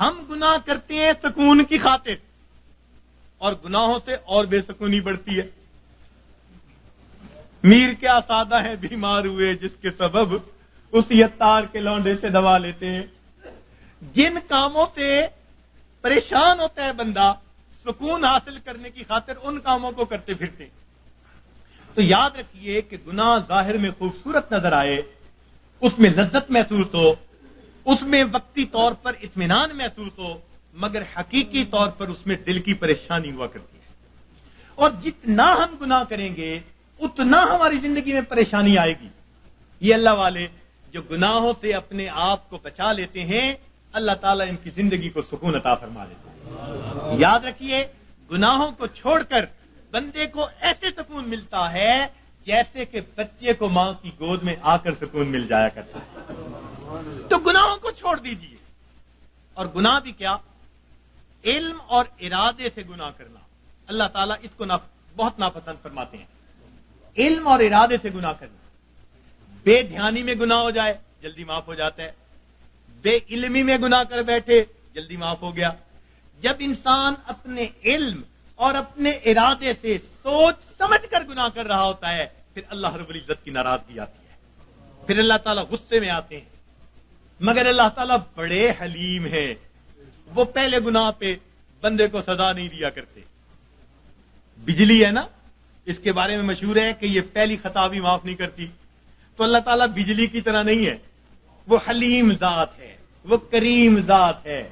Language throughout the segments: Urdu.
ہم گناہ کرتے ہیں سکون کی خاطر، اور گناہوں سے اور بے سکونی بڑھتی ہے۔ میر کیا سادہ ہے بیمار ہوئے جس کے سبب اس یتار کے لونڈے سے دوا لیتے ہیں۔ جن کاموں سے پریشان ہوتا ہے بندہ سکون حاصل کرنے کی خاطر، ان کاموں کو کرتے پھرتے ہیں۔ تو یاد رکھیے کہ گناہ ظاہر میں خوبصورت نظر آئے، اس میں لذت محسوس ہو، اس میں وقتی طور پر اطمینان محسوس ہو، مگر حقیقی طور پر اس میں دل کی پریشانی ہوا کرتی ہے۔ اور جتنا ہم گناہ کریں گے اتنا ہماری زندگی میں پریشانی آئے گی۔ یہ اللہ والے جو گناہوں سے اپنے آپ کو بچا لیتے ہیں، اللہ تعالیٰ ان کی زندگی کو سکون عطا فرما دیتے ہیں۔ یاد رکھیے، گناہوں کو چھوڑ کر بندے کو ایسے سکون ملتا ہے جیسے کہ بچے کو ماں کی گود میں آ کر سکون مل جایا کرتا ہے۔ تو گناہوں کو چھوڑ دیجیے۔ اور گناہ بھی کیا؟ علم اور ارادے سے گناہ کرنا، اللہ تعالیٰ اس کو بہت ناپسند فرماتے ہیں۔ علم اور ارادے سے گناہ کرنا، بے دھیانی میں گناہ ہو جائے جلدی معاف ہو جاتا ہے، بے علمی میں گناہ کر بیٹھے جلدی معاف ہو گیا۔ جب انسان اپنے علم اور اپنے ارادے سے سوچ سمجھ کر گناہ کر رہا ہوتا ہے، پھر اللہ رب العزت کی ناراضگی آتی ہے، پھر اللہ تعالیٰ غصے میں آتے ہیں۔ مگر اللہ تعالیٰ بڑے حلیم ہیں، وہ پہلے گناہ پہ بندے کو سزا نہیں دیا کرتے۔ بجلی ہے نا، اس کے بارے میں مشہور ہے کہ یہ پہلی خطا بھی معاف نہیں کرتی۔ تو اللہ تعالیٰ بجلی کی طرح نہیں ہے، وہ حلیم ذات ہے، وہ کریم ذات ہے،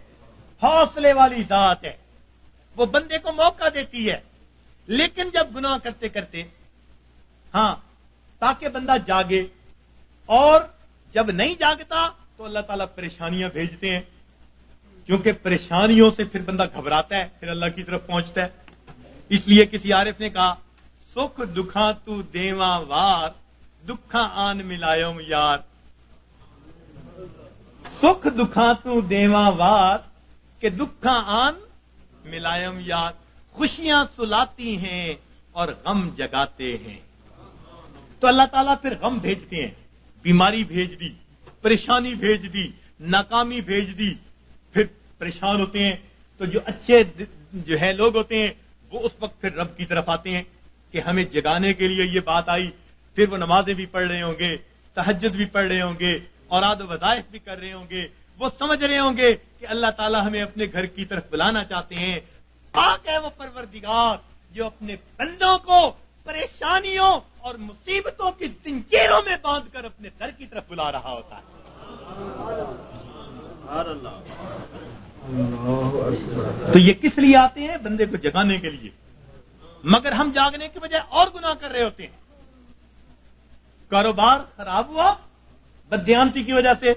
حوصلے والی ذات ہے، وہ بندے کو موقع دیتی ہے۔ لیکن جب گناہ کرتے کرتے، ہاں، تاکہ بندہ جاگے، اور جب نہیں جاگتا تو اللہ تعالیٰ پریشانیاں بھیجتے ہیں، کیونکہ پریشانیوں سے پھر بندہ گھبراتا ہے، پھر اللہ کی طرف پہنچتا ہے۔ اس لیے کسی عارف نے کہا، سکھ دکھاں تو دیواں وار، دکھاں آن ملایوم یار۔ سکھ دکھاں تو دیواں وار کہ دکھاں آن ملائم یار۔ خوشیاں سلاتی ہیں اور غم جگاتے ہیں۔ تو اللہ تعالیٰ پھر غم بھیجتے ہیں، بیماری بھیج دی، پریشانی بھیج دی، ناکامی بھیج دی، پھر پریشان ہوتے ہیں۔ تو جو اچھے جو ہے لوگ ہوتے ہیں وہ اس وقت پھر رب کی طرف آتے ہیں کہ ہمیں جگانے کے لیے یہ بات آئی، پھر وہ نمازیں بھی پڑھ رہے ہوں گے، تہجد بھی پڑھ رہے ہوں گے، اوراد و وظائف بھی کر رہے ہوں گے، وہ سمجھ رہے ہوں گے کہ اللہ تعالیٰ ہمیں اپنے گھر کی طرف بلانا چاہتے ہیں۔ پاک ہے وہ پروردگار جو اپنے بندوں کو پریشانیوں اور مصیبتوں کی زنجیروں میں باندھ کر اپنے در کی طرف بلا رہا ہوتا ہے۔ تو یہ کس لیے آتے ہیں؟ بندے کو جگانے کے لیے۔ مگر ہم جاگنے کی بجائے اور گناہ کر رہے ہوتے ہیں۔ کاروبار خراب ہوا بددیانتی کی وجہ سے،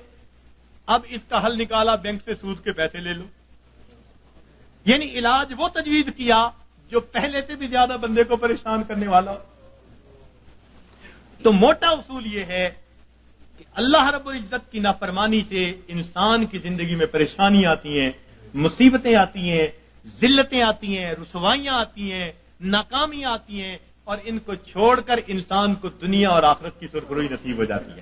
اب اس کا حل نکالا، بینک سے سود کے پیسے لے لو، یعنی علاج وہ تجویز کیا جو پہلے سے بھی زیادہ بندے کو پریشان کرنے والا ہو۔ تو موٹا اصول یہ ہے کہ اللہ رب العزت کی نافرمانی سے انسان کی زندگی میں پریشانی آتی ہیں، مصیبتیں آتی ہیں، ذلتیں آتی ہیں، رسوائیاں آتی ہیں، ناکامی آتی ہیں، اور ان کو چھوڑ کر انسان کو دنیا اور آخرت کی سرفروئی نصیب ہو جاتی ہے۔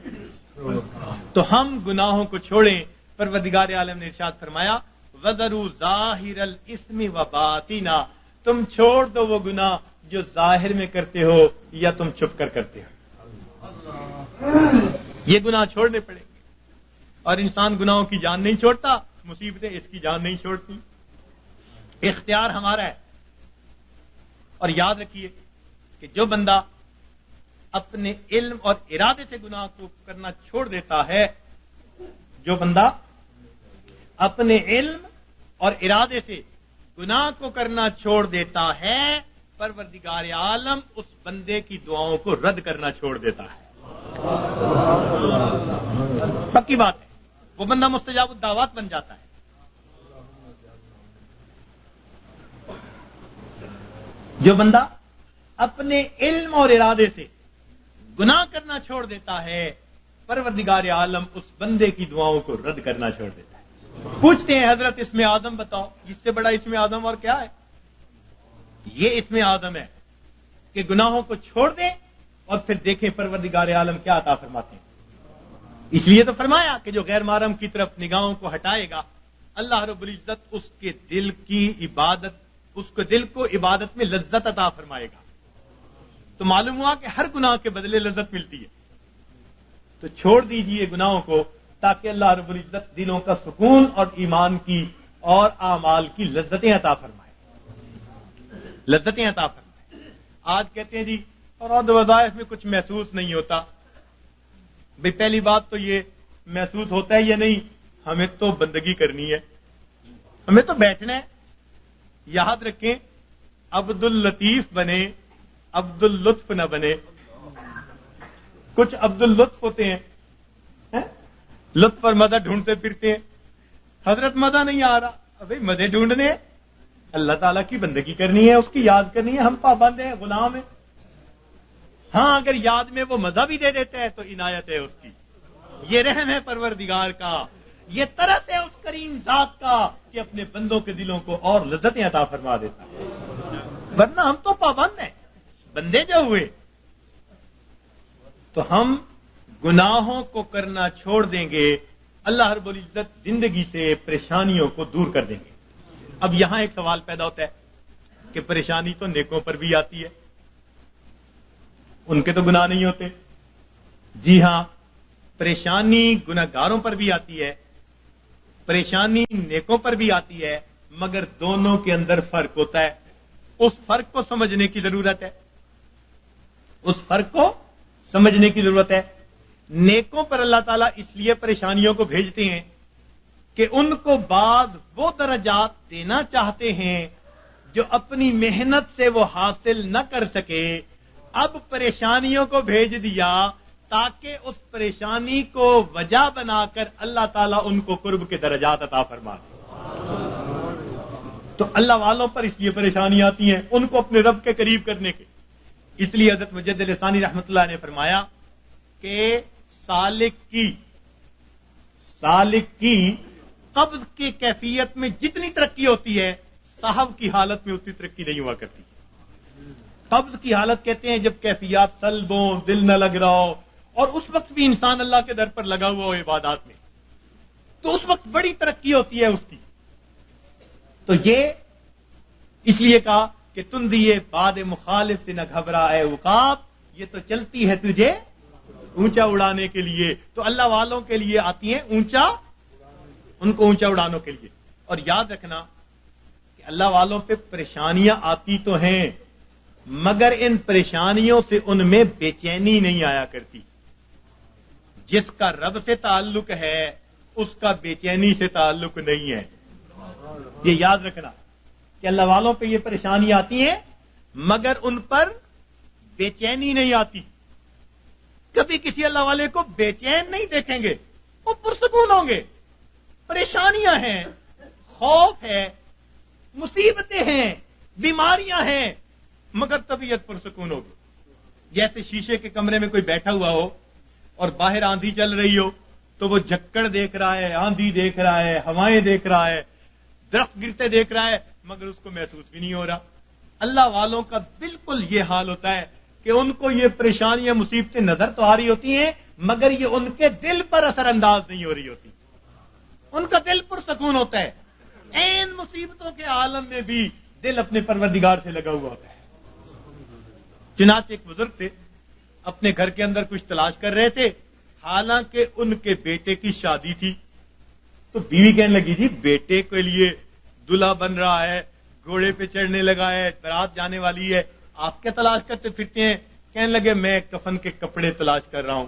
تو ہم گناہوں کو چھوڑیں۔ پروردگار عالم نے ارشاد فرمایا، وَذَرُوا ظَاهِرَ الْإِثْمِ وَبَاطِنَهُ، تم چھوڑ دو وہ گناہ جو ظاہر میں کرتے ہو یا تم چھپ کر کرتے ہو۔ یہ گناہ چھوڑنے پڑیں گے، اور انسان گناہوں کی جان نہیں چھوڑتا، مصیبتیں اس کی جان نہیں چھوڑتی۔ اختیار ہمارا ہے۔ اور یاد رکھیے کہ جو بندہ اپنے علم اور ارادے سے گناہ کو کرنا چھوڑ دیتا ہے، جو بندہ اپنے علم اور ارادے سے گناہ کو کرنا چھوڑ دیتا ہے، پروردگار عالم اس بندے کی دعاؤں کو رد کرنا چھوڑ دیتا ہے۔ پکی بات ہے، وہ بندہ مستجاب الدعوات بن جاتا ہے۔ جو بندہ اپنے علم اور ارادے سے گناہ کرنا چھوڑ دیتا ہے، پروردگار عالم اس بندے کی دعاؤں کو رد کرنا چھوڑ دیتا ہے۔ پوچھتے ہیں حضرت اسم آدم بتاؤ، اس سے بڑا اسم آدم اور کیا ہے؟ یہ اسم آدم ہے کہ گناہوں کو چھوڑ دیں اور پھر دیکھیں پروردگار عالم کیا عطا فرماتے ہیں۔ اس لیے تو فرمایا کہ جو غیر محرم کی طرف نگاہوں کو ہٹائے گا اللہ رب العزت اس کے دل کی عبادت، اس کے دل کو عبادت میں لذت عطا فرمائے گا. تو معلوم ہوا کہ ہر گناہ کے بدلے لذت ملتی ہے. تو چھوڑ دیجئے گناہوں کو تاکہ اللہ رب العزت دلوں کا سکون اور ایمان کی اور اعمال کی لذتیں عطا فرمائے. لذتیں عطا فرمائے. آج کہتے ہیں جی اور وظائف میں کچھ محسوس نہیں ہوتا. بھئی پہلی بات تو یہ محسوس ہوتا ہے یا نہیں، ہمیں تو بندگی کرنی ہے، ہمیں تو بیٹھنا ہے. یاد رکھیں عبد اللطیف بنے، عبد اللطف نہ بنے. کچھ عبد اللطف ہوتے ہیں، لطف اور مزہ ڈھونڈتے پھرتے ہیں. حضرت مزہ نہیں آ رہا، بھائی مزے ڈھونڈنے، اللہ تعالیٰ کی بندگی کرنی ہے، اس کی یاد کرنی ہے. ہم پابند ہیں، غلام ہیں. ہاں اگر یاد میں وہ مزہ بھی دے دیتا ہے تو عنایت ہے اس کی. یہ رحم ہے پروردگار کا، یہ طرز ہے اس کریم ذات کا کہ اپنے بندوں کے دلوں کو اور لذتیں عطا فرما دیتا ہے. ورنہ ہم تو پابند ہیں، بندے جو ہوئے. تو ہم گناہوں کو کرنا چھوڑ دیں گے، اللہ رب العزت زندگی سے پریشانیوں کو دور کر دیں گے. اب یہاں ایک سوال پیدا ہوتا ہے کہ پریشانی تو نیکوں پر بھی آتی ہے، ان کے تو گناہ نہیں ہوتے. جی ہاں، پریشانی گناہگاروں پر بھی آتی ہے، پریشانی نیکوں پر بھی آتی ہے، مگر دونوں کے اندر فرق ہوتا ہے. اس فرق کو سمجھنے کی ضرورت ہے، اس فرق کو سمجھنے کی ضرورت ہے. نیکوں پر اللہ تعالیٰ اس لیے پریشانیوں کو بھیجتے ہیں کہ ان کو بعض وہ درجات دینا چاہتے ہیں جو اپنی محنت سے وہ حاصل نہ کر سکے. اب پریشانیوں کو بھیج دیا تاکہ اس پریشانی کو وجہ بنا کر اللہ تعالیٰ ان کو قرب کے درجات عطا فرما دے. تو اللہ والوں پر اس لیے پریشانی آتی ہیں ان کو اپنے رب کے قریب کرنے کے. اس لیے حضرت مجدد ثانی رحمۃ اللہ نے فرمایا کہ سالک کی قبض کی کیفیت میں جتنی ترقی ہوتی ہے صاحب کی حالت میں اتنی ترقی نہیں ہوا کرتی. قبض کی حالت کہتے ہیں جب کیفیات سلب ہوں، دل نہ لگ رہا ہو، اور اس وقت بھی انسان اللہ کے در پر لگا ہوا ہو عبادات میں، تو اس وقت بڑی ترقی ہوتی ہے اس کی. تو یہ اس لیے کہا کہ تم دیے باد مخالف سے نہ گھبرا اے عقاب، یہ تو چلتی ہے تجھے اونچا اڑانے کے لیے. تو اللہ والوں کے لیے آتی ہیں اونچا، ان کو اونچا اڑانے کے لیے. اور یاد رکھنا کہ اللہ والوں پہ پریشانیاں آتی تو ہیں، مگر ان پریشانیوں سے ان میں بے چینی نہیں آیا کرتی. جس کا رب سے تعلق ہے اس کا بے چینی سے تعلق نہیں ہے. یہ یاد رکھنا کہ اللہ والوں پہ یہ پریشانی آتی ہیں مگر ان پر بے چینی نہیں آتی. کبھی کسی اللہ والے کو بے چین نہیں دیکھیں گے، وہ پرسکون ہوں گے. پریشانیاں ہیں، خوف ہے، مصیبتیں ہیں، بیماریاں ہیں، مگر طبیعت پرسکون ہوگی. جیسے شیشے کے کمرے میں کوئی بیٹھا ہوا ہو اور باہر آندھی چل رہی ہو تو وہ جھکڑ دیکھ رہا ہے، آندھی دیکھ رہا ہے، ہوائیں دیکھ رہا ہے، درخت گرتے دیکھ رہا ہے، مگر اس کو محسوس بھی نہیں ہو رہا. اللہ والوں کا بالکل یہ حال ہوتا ہے کہ ان کو یہ پریشانیاں مصیبتیں نظر تو آ رہی ہوتی ہیں مگر یہ ان کے دل پر اثر انداز نہیں ہو رہی ہوتی. ان کا دل پرسکون ہوتا ہے. این مصیبتوں کے عالم میں بھی دل اپنے پروردگار سے لگا ہوا ہوتا ہے. چنانچہ ایک بزرگ تھے، اپنے گھر کے اندر کچھ تلاش کر رہے تھے، حالانکہ ان کے بیٹے کی شادی تھی. تو بیوی کہنے لگی جی بیٹے کے لیے دلہا بن رہا ہے، گھوڑے پہ چڑھنے لگا ہے، بارات جانے والی ہے، آپ کیا تلاش کرتے پھرتے ہیں؟ کہنے لگے میں کفن کے کپڑے تلاش کر رہا ہوں،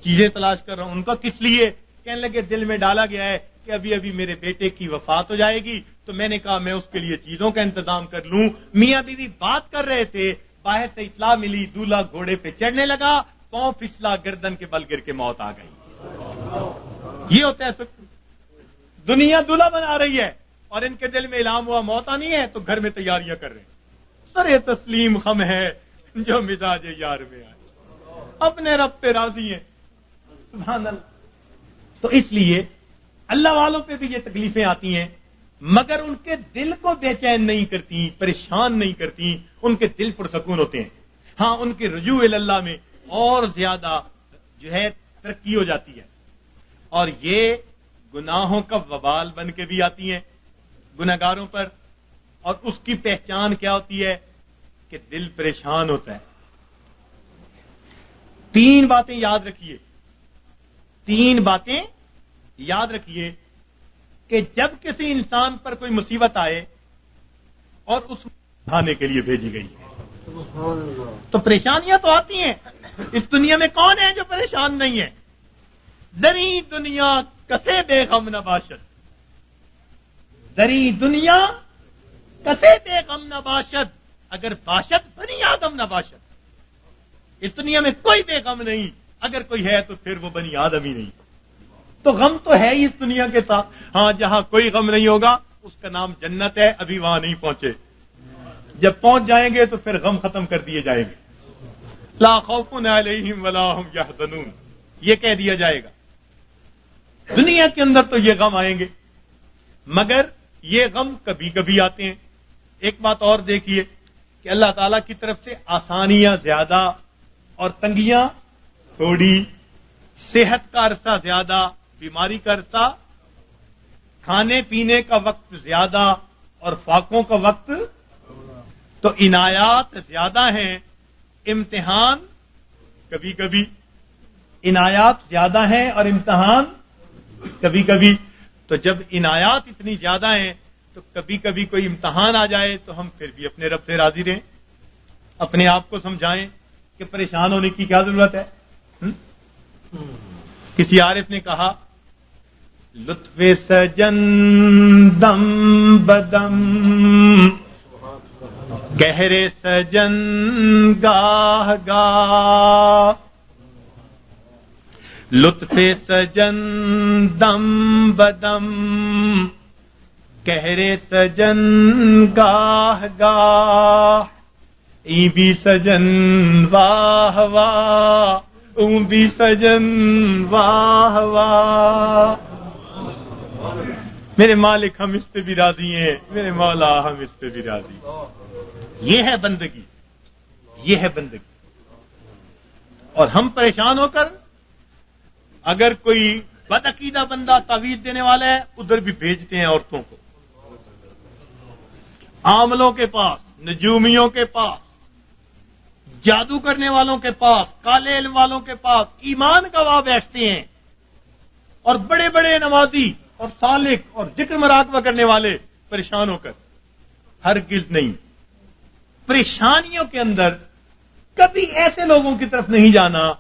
چیزیں تلاش کر رہا ہوں. ان کا کس لیے؟ کہنے لگے دل میں ڈالا گیا ہے کہ ابھی ابھی میرے بیٹے کی وفات ہو جائے گی، تو میں نے کہا میں اس کے لیے چیزوں کا انتظام کر لوں. میاں بیوی بات کر رہے تھے، باہر سے اطلاع ملی دولہا گھوڑے پہ چڑھنے لگا، پاؤں پھسلا، گردن کے بل گر کے موت آ گئی. یہ ہوتا ہے دنیا دولہا بنا رہی ہے اور ان کے دل میں الہام ہوا موت آنی ہے تو گھر میں تیاریاں کر رہے ہیں. سر تسلیم خم ہے جو مزاج یار میں آئے، اپنے رب پہ راضی ہیں. سبحان اللہ. تو اس لیے اللہ والوں پہ بھی یہ تکلیفیں آتی ہیں مگر ان کے دل کو بے چین نہیں کرتی، پریشان نہیں کرتی، ان کے دل پرسکون ہوتے ہیں. ہاں ان کے رجوع اللہ میں اور زیادہ جو ہے ترقی ہو جاتی ہے. اور یہ گناہوں کا وبال بن کے بھی آتی ہیں گناہگاروں پر، اور اس کی پہچان کیا ہوتی ہے کہ دل پریشان ہوتا ہے۔ 3 باتیں یاد رکھیے، 3 باتیں یاد رکھیے کہ جب کسی انسان پر کوئی مصیبت آئے اور اس اٹھانے کے لیے بھیجی گئی ہے تو پریشانیاں تو آتی ہیں۔ اس دنیا میں کون ہے جو پریشان نہیں ہے؟ دری دنیا کسے بے غم نہ باشد، دری دنیا کسے بے غم نہ باشد، اگر باشد بنی آدم نہ باشد۔ اس دنیا میں کوئی بے غم نہیں، اگر کوئی ہے تو پھر وہ بنی آدم ہی نہیں۔ تو غم تو ہے ہی اس دنیا کے ساتھ۔ ہاں، جہاں کوئی غم نہیں ہوگا اس کا نام جنت ہے، ابھی وہاں نہیں پہنچے۔ جب پہنچ جائیں گے تو پھر غم ختم کر دیے جائیں گے۔ لا خوف علیہم ولا هم یحزنون، یہ کہہ دیا جائے گا۔ دنیا کے اندر تو یہ غم آئیں گے، مگر یہ غم کبھی کبھی آتے ہیں۔ ایک بات اور دیکھیے کہ اللہ تعالیٰ کی طرف سے آسانیاں زیادہ اور تنگیاں تھوڑی، صحت کا عرصہ زیادہ، بیماری کا عرصہ، کھانے پینے کا وقت زیادہ اور فاقوں کا وقت، تو عنایات زیادہ ہیں، امتحان کبھی کبھی، عنایات زیادہ ہیں اور امتحان کبھی کبھی۔ تو جب عنایات اتنی زیادہ ہیں تو کبھی کبھی کوئی امتحان آ جائے تو ہم پھر بھی اپنے رب سے راضی رہیں، اپنے آپ کو سمجھائیں کہ پریشان ہونے کی کیا ضرورت ہے۔ کسی عارف نے کہا، لطف سجن دم بدم، گہرے سجن گاہ گاہ، لطف سجن دم بدم، گہرے سجن گاہ گاہ، ای بھی سجن واہ واہ، اون بھی سجن واہ واہ۔ میرے مالک ہم اس پہ بھی راضی ہیں، میرے مولا ہم اس پہ بھی راضی ہیں۔ یہ ہے بندگی، یہ ہے بندگی۔ اور ہم پریشان ہو کر، اگر کوئی بدعقیدہ بندہ تعویذ دینے والا ہے ادھر بھی بھیجتے ہیں عورتوں کو، عاملوں کے پاس، نجومیوں کے پاس، جادو کرنے والوں کے پاس، کالے علم والوں کے پاس، ایمان گواہ بیٹھتے ہیں، اور بڑے بڑے نمازی اور سالک اور ذکر مراقبہ کرنے والے پریشان ہو کر۔ ہرگز نہیں، پریشانیوں کے اندر کبھی ایسے لوگوں کی طرف نہیں جانا،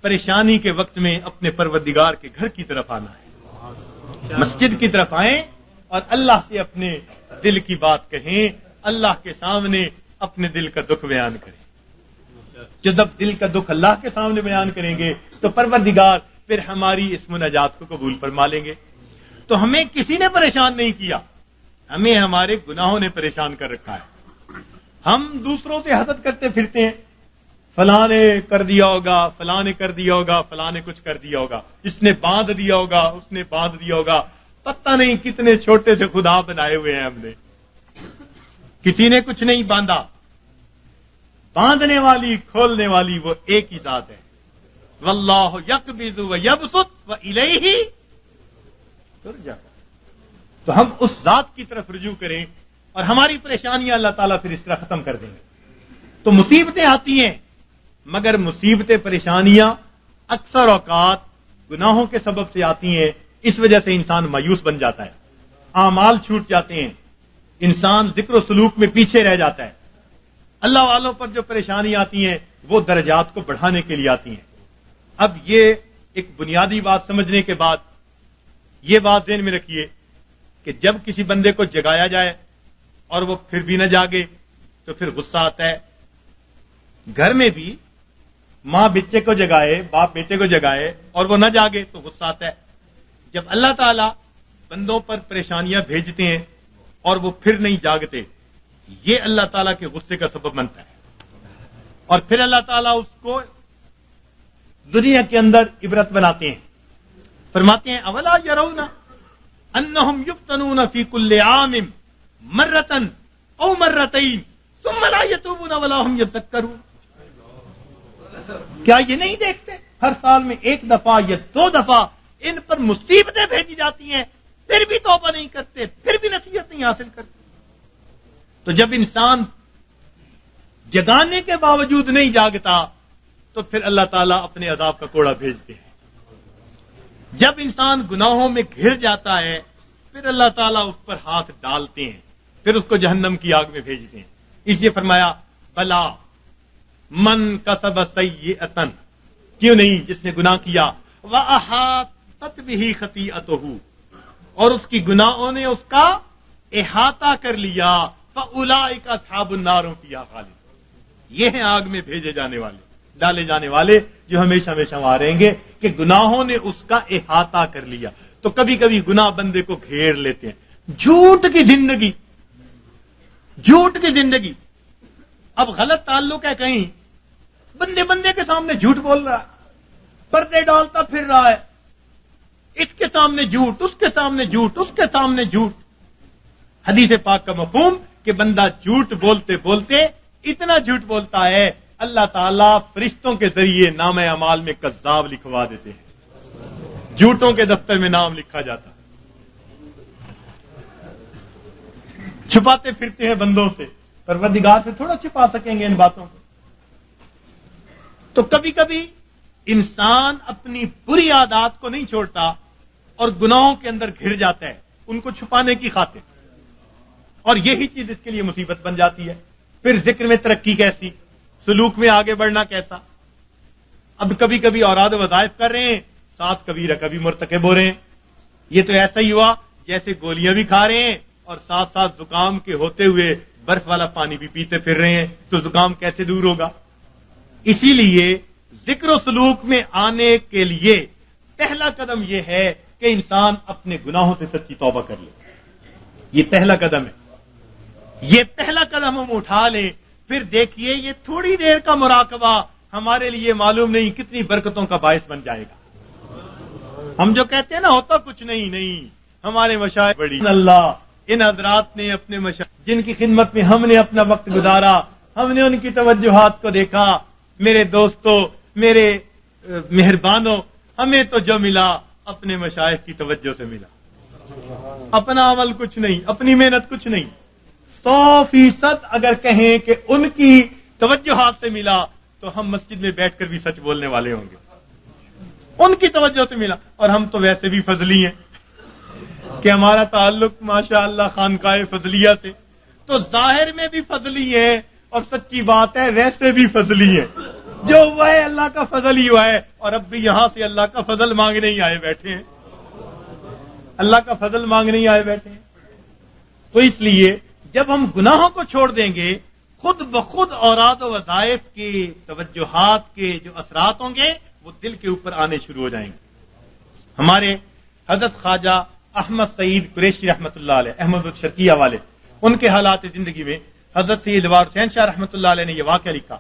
پریشانی کے وقت میں اپنے پروردگار کے گھر کی طرف آنا ہے، مسجد کی طرف آئیں اور اللہ سے اپنے دل کی بات کہیں، اللہ کے سامنے اپنے دل کا دکھ بیان کریں۔ جب دل کا دکھ اللہ کے سامنے بیان کریں گے تو پروردگار پھر ہماری اس مناجات کو قبول فرما لیں گے۔ تو ہمیں کسی نے پریشان نہیں کیا، ہمیں ہمارے گناہوں نے پریشان کر رکھا ہے۔ ہم دوسروں سے حسد کرتے پھرتے ہیں، فلاں نے کر دیا ہوگا، فلاں نے کر دیا ہوگا، فلاں نے کچھ کر دیا ہوگا، اس نے باندھ دیا ہوگا، اس نے باندھ دیا ہوگا، پتہ نہیں کتنے چھوٹے سے خدا بنائے ہوئے ہیں ہم نے، کسی نے کچھ نہیں باندھا۔ باندھنے والی، کھولنے والی وہ ایک ہی ذات ہے۔ واللہ یقبض ویبسط والیہ ترجع۔ تو ہم اس ذات کی طرف رجوع کریں اور ہماری پریشانیاں اللہ تعالیٰ پھر اس طرح ختم کر دیں گے۔ تو مصیبتیں آتی ہیں، مگر مصیبتیں، پریشانیاں اکثر اوقات گناہوں کے سبب سے آتی ہیں۔ اس وجہ سے انسان مایوس بن جاتا ہے، اعمال چھوٹ جاتے ہیں، انسان ذکر و سلوک میں پیچھے رہ جاتا ہے۔ اللہ والوں پر جو پریشانی آتی ہیں وہ درجات کو بڑھانے کے لیے آتی ہیں۔ اب یہ ایک بنیادی بات سمجھنے کے بعد یہ بات ذہن میں رکھیے کہ جب کسی بندے کو جگایا جائے اور وہ پھر بھی نہ جاگے تو پھر غصہ آتا ہے۔ گھر میں بھی ماں بچے کو جگائے، باپ بیٹے کو جگائے اور وہ نہ جاگے تو غصہ آتا ہے۔ جب اللہ تعالیٰ بندوں پر پریشانیاں بھیجتے ہیں اور وہ پھر نہیں جاگتے، یہ اللہ تعالیٰ کے غصے کا سبب بنتا ہے، اور پھر اللہ تعالیٰ اس کو دنیا کے اندر عبرت بناتے ہیں۔ فرماتے ہیں اولا یرون انہم یفتنون فی کل عام مرۃ او مرتین ثم لا یتوبون ولا هم یذکرون۔ کیا یہ نہیں دیکھتے ہر سال میں ایک دفعہ یا 2 دفعہ ان پر مصیبتیں بھیجی جاتی ہیں، پھر بھی توبہ نہیں کرتے، پھر بھی نصیحت نہیں حاصل کرتے. تو جب انسان جگانے کے باوجود نہیں جاگتا تو پھر اللہ تعالیٰ اپنے عذاب کا کوڑا بھیجتے ہیں. جب انسان گناہوں میں گھر جاتا ہے پھر اللہ تعالیٰ اس پر ہاتھ ڈالتے ہیں، پھر اس کو جہنم کی آگ میں بھیجتے ہیں. اس لیے فرمایا بلا من کسب سیئۃ، کیوں نہیں جس نے گناہ کیا، وَأَحَاطَتْ بِهِ خَطِیئَتُهُ، اور اس کی گناہوں نے اس کا احاطہ کر لیا، فَأُولَٰئِکَ أَصْحَابُ النَّارِ هُمْ فِیہَا خَالِدُونَ، یہ ہیں آگ میں بھیجے جانے والے، ڈالے جانے والے جو ہمیشہ ہمیشہ وہاں رہیں گے، کہ گناہوں نے اس کا احاطہ کر لیا. تو کبھی کبھی گناہ بندے کو گھیر لیتے ہیں. جھوٹ کی زندگی، جھوٹ کی زندگی. اب غلط تعلق ہے کہیں، بندے بندے کے سامنے جھوٹ بول رہا ہے، پردے ڈالتا پھر رہا ہے، اس کے سامنے جھوٹ، اس کے سامنے جھوٹ، اس کے سامنے جھوٹ. حدیث پاک کا مفہوم کہ بندہ جھوٹ بولتے بولتے اتنا جھوٹ بولتا ہے اللہ تعالیٰ فرشتوں کے ذریعے نام اعمال میں کذاب لکھوا دیتے ہیں، جھوٹوں کے دفتر میں نام لکھا جاتا ہے. چھپاتے پھرتے ہیں بندوں سے، پروردگار سے تھوڑا چھپا سکیں گے ان باتوں کو. تو کبھی کبھی انسان اپنی بری عادات کو نہیں چھوڑتا اور گناہوں کے اندر گھر جاتا ہے ان کو چھپانے کی خاطر، اور یہی چیز اس کے لیے مصیبت بن جاتی ہے. پھر ذکر میں ترقی کیسی، سلوک میں آگے بڑھنا کیسا. اب کبھی کبھی اوراد وظائف کر رہے ہیں، ساتھ کبیرہ کبھی مرتکب ہو رہے ہیں. یہ تو ایسا ہی ہوا جیسے گولیاں بھی کھا رہے ہیں اور ساتھ ساتھ زکام کے ہوتے ہوئے برف والا پانی بھی پیتے پھر رہے ہیں، تو زکام کیسے دور ہوگا. اسی لیے ذکر و سلوک میں آنے کے لیے پہلا قدم یہ ہے کہ انسان اپنے گناہوں سے سچی توبہ کر لے. یہ پہلا قدم ہے، یہ پہلا قدم ہم اٹھا لیں. پھر دیکھیے یہ تھوڑی دیر کا مراقبہ ہمارے لیے معلوم نہیں کتنی برکتوں کا باعث بن جائے گا. ہم جو کہتے ہیں نا ہوتا کچھ نہیں، ہمارے مشائخ بڑی اللہ، ان حضرات نے اپنے مشائخ جن کی خدمت میں ہم نے اپنا وقت گزارا، ہم نے ان کی توجہات کو دیکھا. میرے دوستوں، میرے مہربانوں، ہمیں تو جو ملا اپنے مشائخ کی توجہ سے ملا. اپنا عمل کچھ نہیں، اپنی محنت کچھ نہیں. 100% اگر کہیں کہ ان کی توجہات سے ملا تو ہم مسجد میں بیٹھ کر بھی سچ بولنے والے ہوں گے. ان کی توجہ سے ملا، اور ہم تو ویسے بھی فضلی ہیں کہ ہمارا تعلق ماشاءاللہ خانقاہ فضلیہ سے، تو ظاہر میں بھی فضلی ہے اور سچی بات ہے ویسے بھی فضلی ہے. جو ہوا ہے اللہ کا فضل ہی ہوا ہے، اور اب بھی یہاں سے اللہ کا فضل مانگنے ہی آئے بیٹھے ہیں، اللہ کا فضل مانگنے ہی آئے بیٹھے ہیں. تو اس لیے جب ہم گناہوں کو چھوڑ دیں گے خود بخود اوراد و وظائف کے توجہات کے جو اثرات ہوں گے وہ دل کے اوپر آنے شروع ہو جائیں گے. ہمارے حضرت خواجہ احمد سعید قریشی رحمۃ اللہ علیہ، احمد الشرقیہ والے، ان کے حالات زندگی میں حضرت سید وار حسین شاہ رحمۃ اللہ علیہ نے یہ واقعہ لکھا.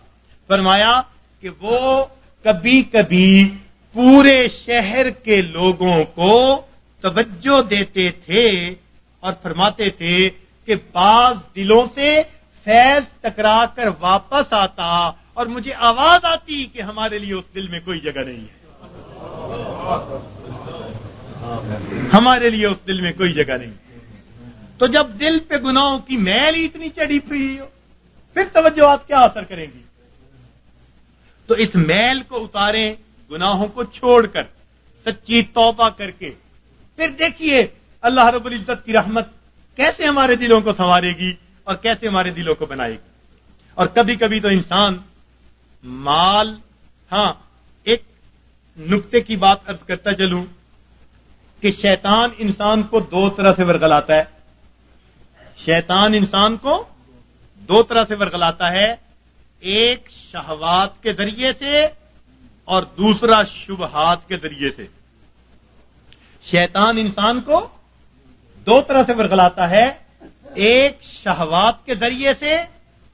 فرمایا کہ وہ کبھی کبھی پورے شہر کے لوگوں کو توجہ دیتے تھے اور فرماتے تھے کہ بعض دلوں سے فیض ٹکرا کر واپس آتا اور مجھے آواز آتی کہ ہمارے لیے اس دل میں کوئی جگہ نہیں ہے، ہمارے لیے اس دل میں کوئی جگہ نہیں. تو جب دل پہ گناہوں کی میل ہی اتنی چڑھی ہوئی ہو پھر توجہات کیا اثر کریں گی. تو اس میل کو اتاریں گناہوں کو چھوڑ کر، سچی توبہ کر کے. پھر دیکھیے اللہ رب العزت کی رحمت کیسے ہمارے دلوں کو سنوارے گی اور کیسے ہمارے دلوں کو بنائے گی. اور کبھی کبھی تو انسان مال، ہاں ایک نقطے کی بات عرض کرتا چلوں کہ شیطان انسان کو دو طرح سے ورگلاتا ہے. شیطان انسان کو دو طرح سے ورگلاتا ہے، ایک شہوات کے ذریعے سے اور دوسرا شبہات کے ذریعے سے. شیطان انسان کو دو طرح سے ورگلاتا ہے، ایک شہوات کے ذریعے سے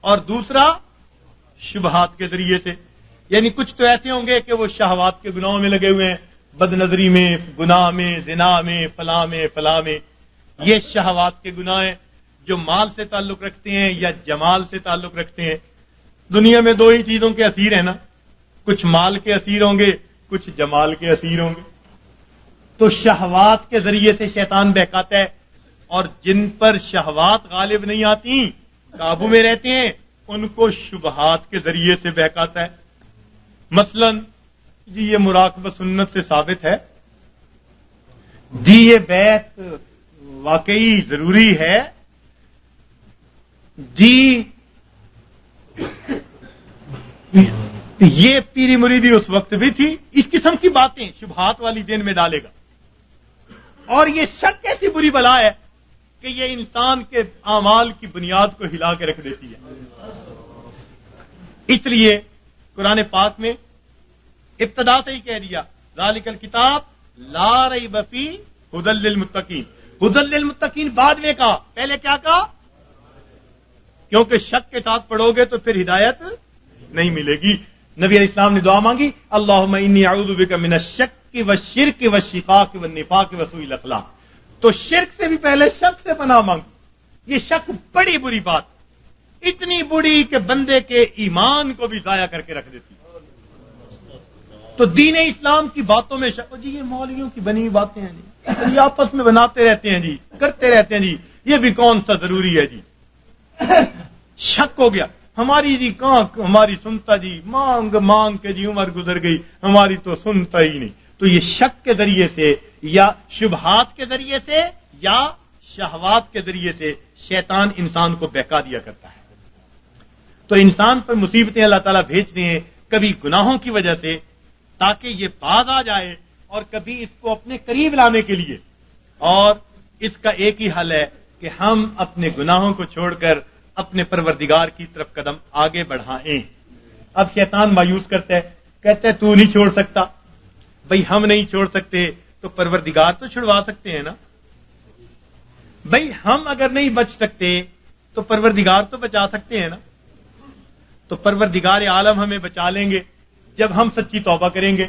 اور دوسرا شبہات کے ذریعے سے. یعنی کچھ تو ایسے ہوں گے کہ وہ شہوات کے گناہوں میں لگے ہوئے ہیں، بد نظری میں، گناہ میں، زنا میں، فلاں میں، فلاں میں. یہ شہوات کے گناہ ہیں جو مال سے تعلق رکھتے ہیں یا جمال سے تعلق رکھتے ہیں. دنیا میں دو ہی چیزوں کے اسیر ہیں نا، کچھ مال کے اسیر ہوں گے، کچھ جمال کے اسیر ہوں گے. تو شہوات کے ذریعے سے شیطان بہکاتا ہے، اور جن پر شہوات غالب نہیں آتی، قابو میں رہتے ہیں، ان کو شبہات کے ذریعے سے بہکاتا ہے۔ مثلا جی یہ مراقبہ سنت سے ثابت ہے، جی یہ بیعت واقعی ضروری ہے، جی یہ پیری مریدی اس وقت بھی تھی، اس قسم کی باتیں شبہات والی دین میں ڈالے گا۔ اور یہ شک ایسی بری بلا ہے کہ یہ انسان کے اعمال کی بنیاد کو ہلا کے رکھ دیتی ہے۔ اس لیے قرآن پاک میں ابتدا سے ہی کہہ دیا ذالک الکتاب لا ریب فیہ ھدی للمتقین، ھدی للمتقین بعد میں کہا، پہلے کیا کہا؟ کیونکہ شک کے ساتھ پڑھو گے تو پھر ہدایت نہیں ملے گی۔ نبی علیہ السلام نے دعا مانگی اللہم انی اعوذ بک من الشک والشرک والشقاق والنفاق وسوء الاخلاق، تو شرک سے بھی پہلے شک سے پناہ مانگی۔ یہ شک بڑی بری بات، اتنی بری کہ بندے کے ایمان کو بھی ضائع کر کے رکھ دیتی۔ تو دین اسلام کی باتوں میں شک، جی یہ مولویوں کی بنی ہوئی باتیں ہیں جی، یہ آپس میں بناتے رہتے ہیں جی، کرتے رہتے ہیں جی، یہ بھی کون سا ضروری ہے جی۔ شک ہو گیا، ہماری جی کہاں ہماری سنتا جی، مانگ مانگ کے جی عمر گزر گئی، ہماری تو سنتا ہی نہیں۔ تو یہ شک کے ذریعے سے یا شبہات کے ذریعے سے یا شہوات کے ذریعے سے شیطان انسان کو بہکا دیا کرتا ہے۔ تو انسان پر مصیبتیں اللہ تعالیٰ بھیجتے ہیں، کبھی گناہوں کی وجہ سے تاکہ یہ باز آ جائے، اور کبھی اس کو اپنے قریب لانے کے لیے، اور اس کا ایک ہی حل ہے کہ ہم اپنے گناہوں کو چھوڑ کر اپنے پروردگار کی طرف قدم آگے بڑھائیں۔ اب شیطان مایوس کرتا ہے، کہتا ہے تو نہیں چھوڑ سکتا۔ بھئی ہم نہیں چھوڑ سکتے تو پروردگار تو چھڑوا سکتے ہیں نا۔ بھئی ہم اگر نہیں بچ سکتے تو پروردگار تو بچا سکتے ہیں نا۔ تو پروردگار عالم ہمیں بچا لیں گے جب ہم سچی توبہ کریں گے۔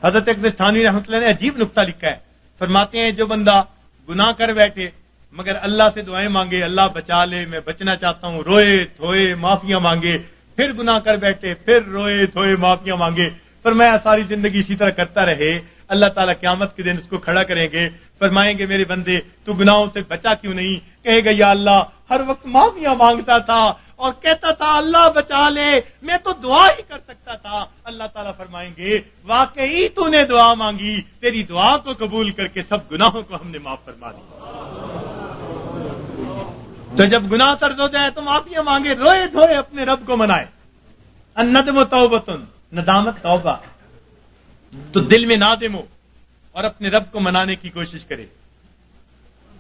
حضرت اقدس تھانوی رحمۃ اللہ نے عجیب نقطہ لکھا ہے، فرماتے ہیں جو بندہ گناہ کر بیٹھے مگر اللہ سے دعائیں مانگے اللہ بچا لے، میں بچنا چاہتا ہوں، روئے دھوئے معافیاں مانگے، پھر گناہ کر بیٹھے، پھر روئے دھوئے معافیاں مانگے، فرمایا ساری زندگی اسی طرح کرتا رہے، اللہ تعالیٰ قیامت کے دن اس کو کھڑا کریں گے، فرمائیں گے میرے بندے تو گناہوں سے بچا کیوں نہیں؟ کہے گا یا اللہ ہر وقت معافیاں مانگتا تھا اور کہتا تھا اللہ بچا لے، میں تو دعا ہی کر سکتا تھا۔ اللہ تعالیٰ فرمائیں گے واقعی تو نے دعا مانگی، تیری دعا کو قبول کر کے سب گناہوں کو ہم نے معاف فرما دیا۔ تو جب گناہ سرد ہو جائے تو معافیاں مانگے، روئے دھوئے اپنے رب کو منائے۔ الندم توبۃ، ندامت توبہ، تو دل میں نادم ہو اور اپنے رب کو منانے کی کوشش کرے،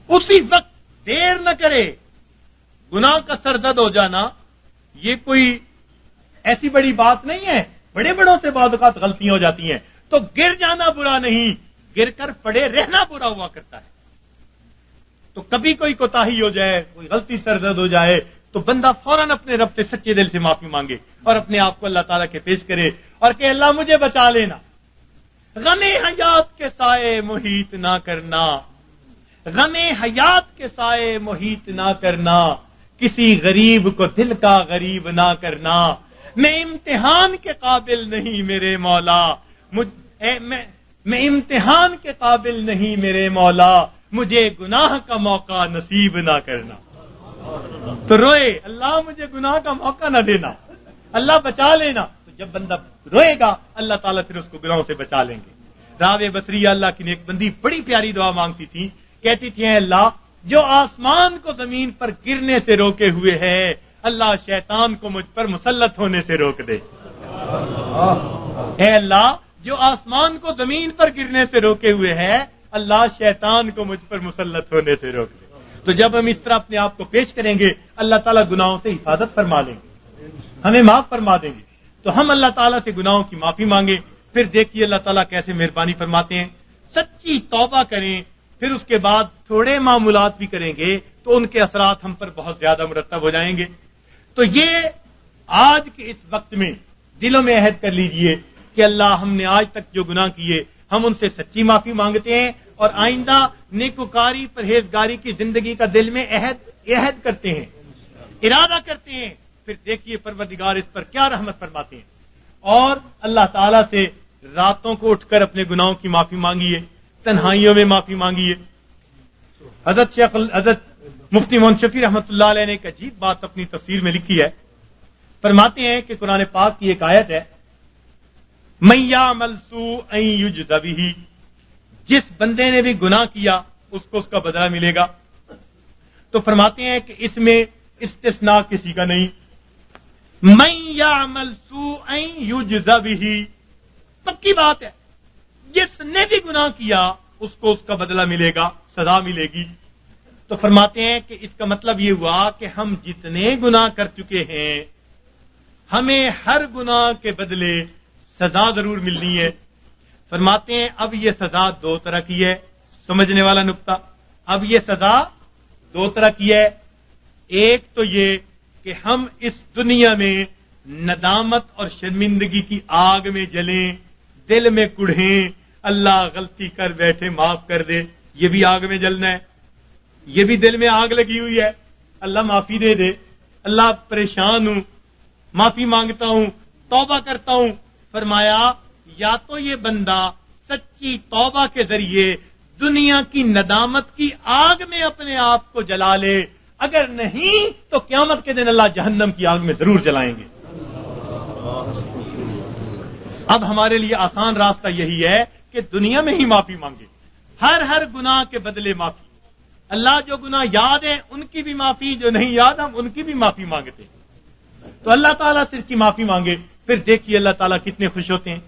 اسی وقت دیر نہ کرے۔ گناہ کا سرزد ہو جانا یہ کوئی ایسی بڑی بات نہیں ہے، بڑے بڑوں سے بعض اوقات غلطیاں ہو جاتی ہیں، تو گر جانا برا نہیں، گر کر پڑے رہنا برا ہوا کرتا ہے۔ تو کبھی کوئی کوتاہی ہو جائے، کوئی غلطی سرزد ہو جائے تو بندہ فوراً اپنے رب سے سچے دل سے معافی مانگے اور اپنے آپ کو اللہ تعالیٰ کے پیش کرے اور کہ اللہ مجھے بچا لینا۔ غم حیات کے سائے محیط نہ کرنا، غم حیات کے سائے محیط نہ کرنا، کسی غریب کو دل کا غریب نہ کرنا، میں امتحان کے قابل نہیں میرے مولا، میں امتحان کے قابل نہیں میرے مولا، مجھے گناہ کا موقع نصیب نہ کرنا۔ تو روئے اللہ مجھے گناہ کا موقع نہ دینا، اللہ بچا لینا۔ تو جب بندہ روئے گا اللہ تعالیٰ پھر اس کو گناہوں سے بچا لیں گے۔ راوی بصری اللہ کی نیک بندی بڑی پیاری دعا مانگتی تھی، کہتی تھی اے اللہ جو آسمان کو زمین پر گرنے سے روکے ہوئے ہے، اللہ شیطان کو مجھ پر مسلط ہونے سے روک دے۔ اے اللہ جو آسمان کو زمین پر گرنے سے روکے ہوئے ہے، اللہ شیطان کو مجھ پر مسلط ہونے سے روک دے۔ تو جب ہم اس طرح اپنے آپ کو پیش کریں گے اللہ تعالیٰ گناہوں سے حفاظت فرما لیں گے، ہمیں معاف فرما دیں گے۔ تو ہم اللہ تعالیٰ سے گناہوں کی معافی مانگیں، پھر دیکھیے اللہ تعالیٰ کیسے مہربانی فرماتے ہیں۔ سچی توبہ کریں، پھر اس کے بعد تھوڑے معمولات بھی کریں گے تو ان کے اثرات ہم پر بہت زیادہ مرتب ہو جائیں گے۔ تو یہ آج کے اس وقت میں دلوں میں عہد کر لیجئے کہ اللہ ہم نے آج تک جو گناہ کیے ہم ان سے سچی معافی مانگتے ہیں، اور آئندہ نیکوکاری پرہیزگاری کی زندگی کا دل میں عہد کرتے ہیں، ارادہ کرتے ہیں۔ پھر دیکھیے پروردگار اس پر کیا رحمت فرماتے ہیں۔ اور اللہ تعالیٰ سے راتوں کو اٹھ کر اپنے گناہوں کی معافی مانگیے، تنہائیوں میں معافی مانگی ہے. حضرت مفتی محمد شفیع رحمۃ اللہ علیہ نے ایک عجیب بات اپنی تفسیر میں لکھی ہے. فرماتے ہیں کہ قرآن پاک کی ایک آیت ہے من یعمل سوءا یجز بہ، جس بندے نے بھی گناہ کیا اس کو اس کا بدلہ ملے گا. تو فرماتے ہیں کہ اس میں استثناء کسی کا نہیں. من یعمل سوءا یجز بہ، پکی بات ہے، جس نے بھی گناہ کیا اس کو اس کا بدلہ ملے گا، سزا ملے گی. تو فرماتے ہیں کہ اس کا مطلب یہ ہوا کہ ہم جتنے گناہ کر چکے ہیں ہمیں ہر گناہ کے بدلے سزا ضرور ملنی ہے. فرماتے ہیں اب یہ سزا دو طرح کی ہے. سمجھنے والا نقطہ، اب یہ سزا دو طرح کی ہے. ایک تو یہ کہ ہم اس دنیا میں ندامت اور شرمندگی کی آگ میں جلیں، دل میں کڑھیں، اللہ غلطی کر بیٹھے معاف کر دے، یہ بھی آگ میں جلنا ہے. یہ بھی دل میں آگ لگی ہوئی ہے، اللہ معافی دے دے، اللہ پریشان ہوں، معافی مانگتا ہوں، توبہ کرتا ہوں. فرمایا یا تو یہ بندہ سچی توبہ کے ذریعے دنیا کی ندامت کی آگ میں اپنے آپ کو جلا لے، اگر نہیں تو قیامت کے دن اللہ جہنم کی آگ میں ضرور جلائیں گے. اب ہمارے لیے آسان راستہ یہی ہے کہ دنیا میں ہی معافی مانگے، ہر گناہ کے بدلے معافی. اللہ جو گناہ یاد ہیں ان کی بھی معافی، جو نہیں یاد ہم ان کی بھی معافی مانگتے ہیں. تو اللہ تعالیٰ سے اس کی معافی مانگے، پھر دیکھیے اللہ تعالیٰ کتنے خوش ہوتے ہیں.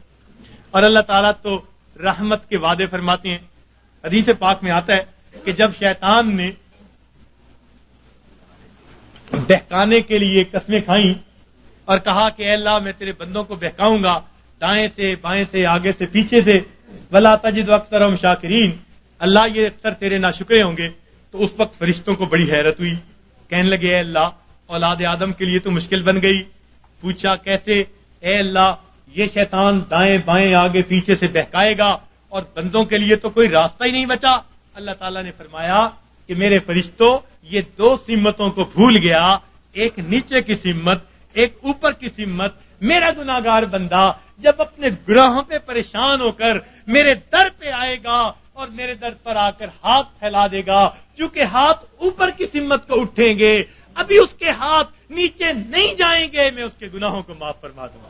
اور اللہ تعالیٰ تو رحمت کے وعدے فرماتے ہیں. حدیث پاک میں آتا ہے کہ جب شیطان نے بہکانے کے لیے قسمیں کھائیں اور کہا کہ اے اللہ میں تیرے بندوں کو بہکاؤں گا دائیں سے بائیں سے آگے سے پیچھے سے، ولا تجد اکثرهم شاکرین، اللہ یہ اکثر تیرے ناشکرے ہوں گے. تو اس وقت فرشتوں کو بڑی حیرت ہوئی، کہنے لگے اے اللہ اولاد آدم کے لیے تو مشکل بن گئی. پوچھا کیسے؟ اے اللہ یہ شیطان دائیں بائیں آگے پیچھے سے بہکائے گا اور بندوں کے لیے تو کوئی راستہ ہی نہیں بچا. اللہ تعالیٰ نے فرمایا کہ میرے فرشتوں یہ دو سمتوں کو بھول گیا، ایک نیچے کی سمت، ایک اوپر کی سمت. میرا گناہگار بندہ جب اپنے گناہوں پہ پریشان ہو کر میرے در پہ آئے گا اور میرے در پر آ کر ہاتھ پھیلا دے گا، چونکہ ہاتھ اوپر کی سمت کو اٹھیں گے، ابھی اس کے ہاتھ نیچے نہیں جائیں گے، میں اس کے گناہوں کو معاف فرما دوں گا.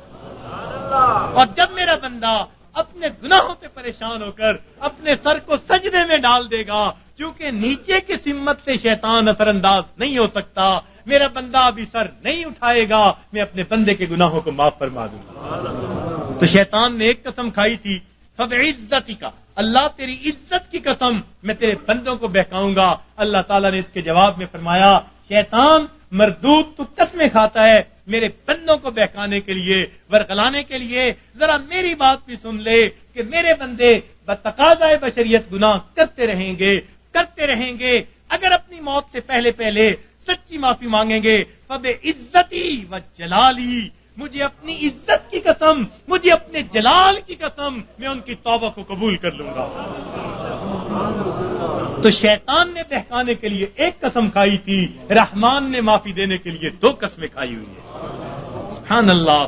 اور جب میرا بندہ اپنے گناہوں سے پریشان ہو کر اپنے سر کو سجدے میں ڈال دے گا، چونکہ نیچے کی سمت سے شیطان اثر انداز نہیں ہو سکتا، میرا بندہ ابھی سر نہیں اٹھائے گا، میں اپنے بندے کے گناہوں کو معاف فرما دوں گا. تو شیطان نے ایک قسم کھائی تھی، فبعزتک، اللہ تیری عزت کی قسم میں تیرے بندوں کو بہکاؤں گا. اللہ تعالیٰ نے اس کے جواب میں فرمایا شیطان مردود تو قسمیں کھاتا ہے میرے بندوں کو بہکانے کے لیے، ورغلانے کے لیے. ذرا میری بات بھی سن لے کہ میرے بندے بتقاضائے بشریت گناہ کرتے رہیں گے اگر اپنی موت سے پہلے سچی معافی مانگیں گے. فبعزتی وجلالی، مجھے اپنی عزت کی قسم، مجھے اپنے جلال کی قسم، میں ان کی توبہ کو قبول کر لوں گا. تو شیطان نے بہکانے کے لیے ایک قسم کھائی تھی، رحمان نے معافی دینے کے لیے دو قسمیں کھائی ہوئی ہیں. سبحان اللہ.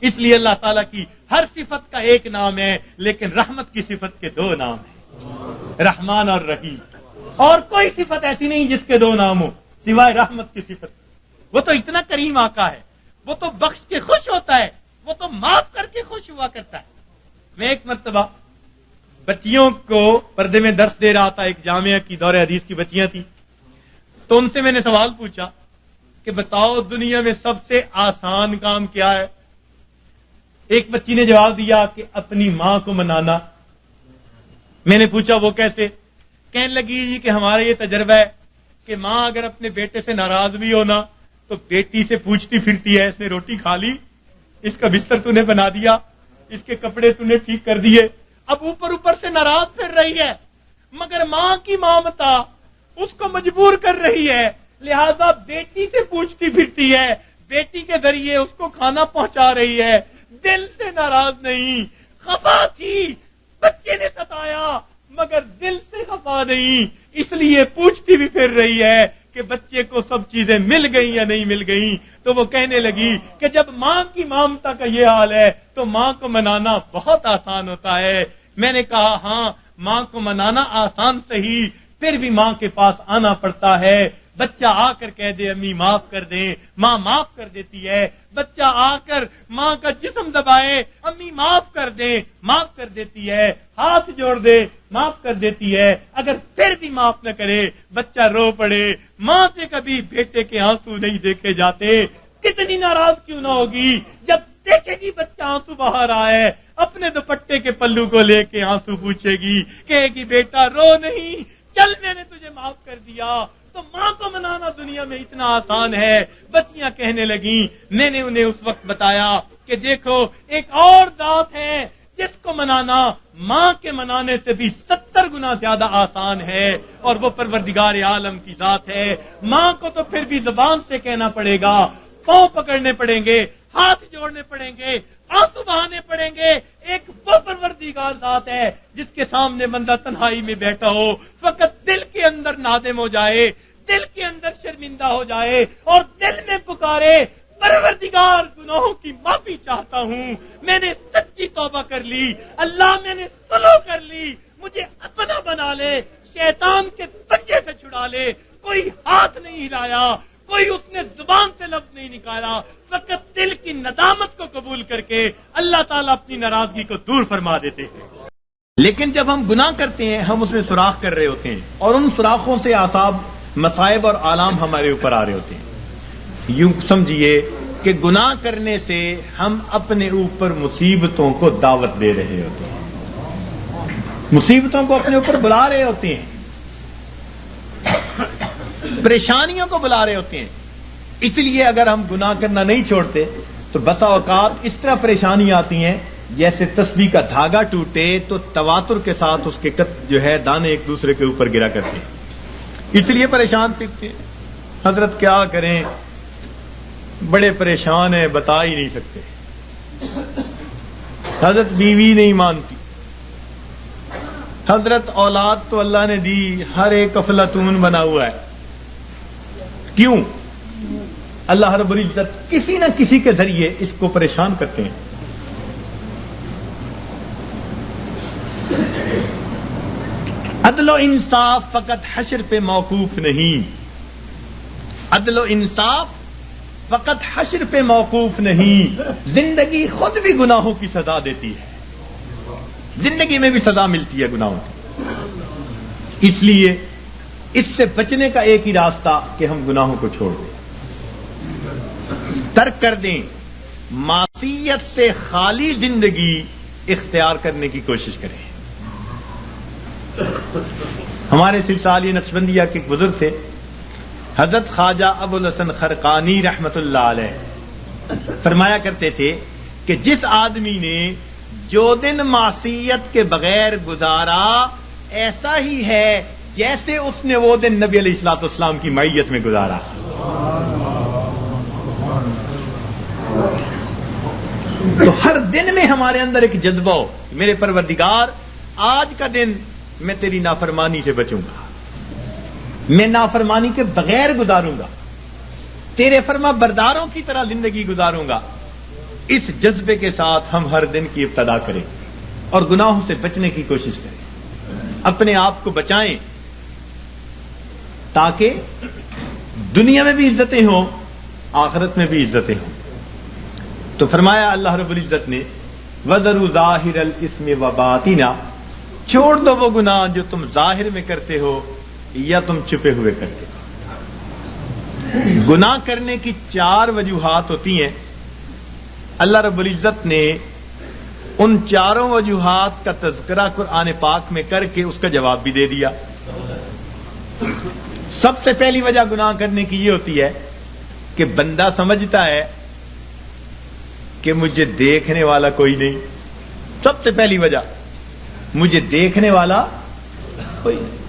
اس لیے اللہ تعالیٰ کی ہر صفت کا ایک نام ہے، لیکن رحمت کی صفت کے دو نام ہیں، رحمان اور رحیم. اور کوئی صفت ایسی نہیں جس کے دو نام ہو سوائے رحمت کی صفت. وہ تو اتنا کریم آقا ہے، وہ تو بخش کے خوش ہوتا ہے، وہ تو معاف کر کے خوش ہوا کرتا ہے. میں ایک مرتبہ بچیوں کو پردے میں درس دے رہا تھا، ایک جامعہ کی دور حدیث کی بچیاں تھیں. تو ان سے میں نے سوال پوچھا کہ بتاؤ دنیا میں سب سے آسان کام کیا ہے؟ ایک بچی نے جواب دیا کہ اپنی ماں کو منانا. میں نے پوچھا وہ کیسے؟ کہنے لگی جی کہ ہمارا یہ تجربہ ہے کہ ماں اگر اپنے بیٹے سے ناراض بھی ہونا تو بیٹی سے پوچھتی پھرتی ہے، اس نے روٹی کھا لی، اس کا بستر تو نے بنا دیا، اس کے کپڑے تو نے ٹھیک کر دیے. اب اوپر سے ناراض پھر رہی ہے، مگر ماں کی ممتا اس کو مجبور کر رہی ہے، لہذا بیٹی سے پوچھتی پھرتی ہے، بیٹی کے ذریعے اس کو کھانا پہنچا رہی ہے. دل سے ناراض نہیں، خفا تھی، بچے نے ستایا مگر دل سے خفا نہیں، اس لیے پوچھتی بھی پھر رہی ہے کہ بچے کو سب چیزیں مل گئیں یا نہیں مل گئیں. تو وہ کہنے لگی کہ جب ماں کی ممتا کا یہ حال ہے تو ماں کو منانا بہت آسان ہوتا ہے. میں نے کہا ہاں ماں کو منانا آسان صحیح، پھر بھی ماں کے پاس آنا پڑتا ہے۔ بچہ آ کر کہہ دے امی معاف کر دیں، ماں معاف کر دیتی ہے۔ بچہ آ کر ماں کا جسم دبائے، امی معاف کر دیں، معاف کر دیتی ہے۔ ہاتھ جوڑ دے، معاف کر دیتی ہے۔ اگر پھر بھی معاف نہ کرے، بچہ رو پڑے، ماں سے کبھی بیٹے کے آنسو نہیں دیکھے جاتے، کتنی ناراض کیوں نہ ہوگی جب دیکھے گی بچہ آنسو بہا رہا ہے، اپنے دوپٹے کے پلو کو لے کے آنسو پوچھے گی، کہے گی بیٹا رو نہیں، چل میں نے تجھے معاف کر دیا۔ تو ماں کو منانا دنیا میں اتنا آسان ہے۔ بچیاں کہنے لگیں، میں نے انہیں اس وقت بتایا کہ دیکھو ایک اور ذات ہے جس کو منانا ماں کے منانے سے بھی 70 گنا زیادہ آسان ہے، اور وہ پروردگار عالم کی ذات ہے۔ ماں کو تو پھر بھی زبان سے کہنا پڑے گا، پاؤں پکڑنے پڑیں گے، ہاتھ جوڑنے پڑیں گے، آنسو بہانے پڑیں گے۔ ایک وہ پروردگار ذات ہے جس کے سامنے بندہ تنہائی میں بیٹھا ہو، فقط دل کے اندر نادم ہو جائے، دل کے اندر شرمندہ ہو جائے اور دل میں پکارے پروردگار گناہوں کی معافی چاہتا ہوں، میں نے سچی توبہ کر لی، اللہ میں نے سلو کر لی، مجھے اپنا بنا لے، شیطان کے پنجے سے چھڑا لے۔ کوئی ہاتھ نہیں ہلایا، کوئی اس نے زبان سے لفظ نہیں نکالا، فقط دل کی ندامت کو قبول کر کے اللہ تعالیٰ اپنی ناراضگی کو دور فرما دیتے ہیں۔ لیکن جب ہم گناہ کرتے ہیں، ہم اس میں سوراخ کر رہے ہوتے ہیں، اور ان سوراخوں سے آثاب، مصائب اور آلام ہمارے اوپر آ رہے ہوتے ہیں۔ یوں سمجھیے کہ گناہ کرنے سے ہم اپنے اوپر مصیبتوں کو دعوت دے رہے ہوتے ہیں، مصیبتوں کو اپنے اوپر بلا رہے ہوتے ہیں، پریشانیوں کو بلا رہے ہوتے ہیں۔ اس لیے اگر ہم گناہ کرنا نہیں چھوڑتے تو بسا اوقات اس طرح پریشانی آتی ہیں جیسے تسبیح کا دھاگا ٹوٹے تو تواتر کے ساتھ اس کے جو ہے دانے ایک دوسرے کے اوپر گرا کرتے ہیں، اس لیے پریشان پھرتے ہیں۔ حضرت کیا کریں، بڑے پریشان ہیں، بتا ہی نہیں سکتے۔ حضرت بیوی نہیں مانتی، حضرت اولاد تو اللہ نے دی، ہر ایک افلاطون بنا ہوا ہے۔ کیوں؟ اللہ رب العزت کسی نہ کسی کے ذریعے اس کو پریشان کرتے ہیں۔ عدل و انصاف فقط حشر پہ موقوف نہیں، عدل و انصاف فقط حشر پہ موقوف نہیں، زندگی خود بھی گناہوں کی سزا دیتی ہے، زندگی میں بھی سزا ملتی ہے گناہوں کی۔ اس لیے اس سے بچنے کا ایک ہی راستہ کہ ہم گناہوں کو چھوڑ دیں، ترک کر دیں، معصیت سے خالی زندگی اختیار کرنے کی کوشش کریں۔ ہمارے سلسلہ نقشبندیہ کے ایک بزرگ تھے، حضرت خواجہ ابو الحسن خرقانی رحمت اللہ علیہ، فرمایا کرتے تھے کہ جس آدمی نے جو دن معصیت کے بغیر گزارا ایسا ہی ہے جیسے اس نے وہ دن نبی علیہ الصلوۃ والسلام کی معیت میں گزارا۔ تو ہر دن میں ہمارے اندر ایک جذبہ ہو، میرے پروردگار آج کا دن میں تیری نافرمانی سے بچوں گا، میں نافرمانی کے بغیر گزاروں گا، تیرے فرما برداروں کی طرح زندگی گزاروں گا۔ اس جذبے کے ساتھ ہم ہر دن کی ابتدا کریں اور گناہوں سے بچنے کی کوشش کریں، اپنے آپ کو بچائیں تاکہ دنیا میں بھی عزتیں ہوں، آخرت میں بھی عزتیں ہوں۔ تو فرمایا اللہ رب العزت نے وَذَرُوا ظَاهِرَ الْإِثْمِ وَبَاطِنَهُ، چھوڑ دو وہ گناہ جو تم ظاہر میں کرتے ہو یا تم چھپے ہوئے کرتے ہو۔ گناہ کرنے کی 4 وجوہات ہوتی ہیں، اللہ رب العزت نے ان 4 وجوہات کا تذکرہ قرآن پاک میں کر کے اس کا جواب بھی دے دیا۔ سب سے پہلی وجہ گناہ کرنے کی یہ ہوتی ہے کہ بندہ سمجھتا ہے کہ مجھے دیکھنے والا کوئی نہیں، سب سے پہلی وجہ مجھے دیکھنے والا کوئی نہیں۔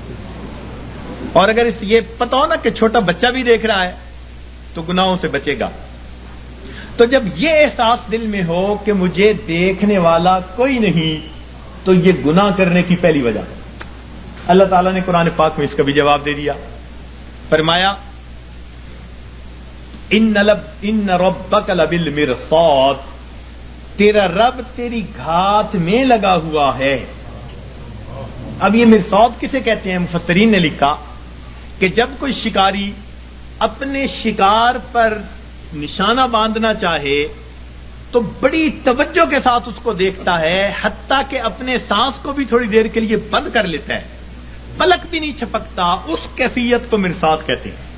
اور اگر اس یہ پتہ ہو نا کہ چھوٹا بچہ بھی دیکھ رہا ہے تو گناہوں سے بچے گا۔ تو جب یہ احساس دل میں ہو کہ مجھے دیکھنے والا کوئی نہیں تو یہ گناہ کرنے کی پہلی وجہ۔ اللہ تعالیٰ نے قرآن پاک میں اس کا بھی جواب دے دیا، فرمایا ان ربک لبالمرصاد، تیرا رب تیری گھات میں لگا ہوا ہے۔ اب یہ مرصاد کسے کہتے ہیں؟ مفسرین نے لکھا کہ جب کوئی شکاری اپنے شکار پر نشانہ باندھنا چاہے تو بڑی توجہ کے ساتھ اس کو دیکھتا ہے، حتیٰ کہ اپنے سانس کو بھی تھوڑی دیر کے لیے بند کر لیتا ہے، پلک بھی نہیں چھپکتا، اس کیفیت کو مرصاد کہتے ہیں۔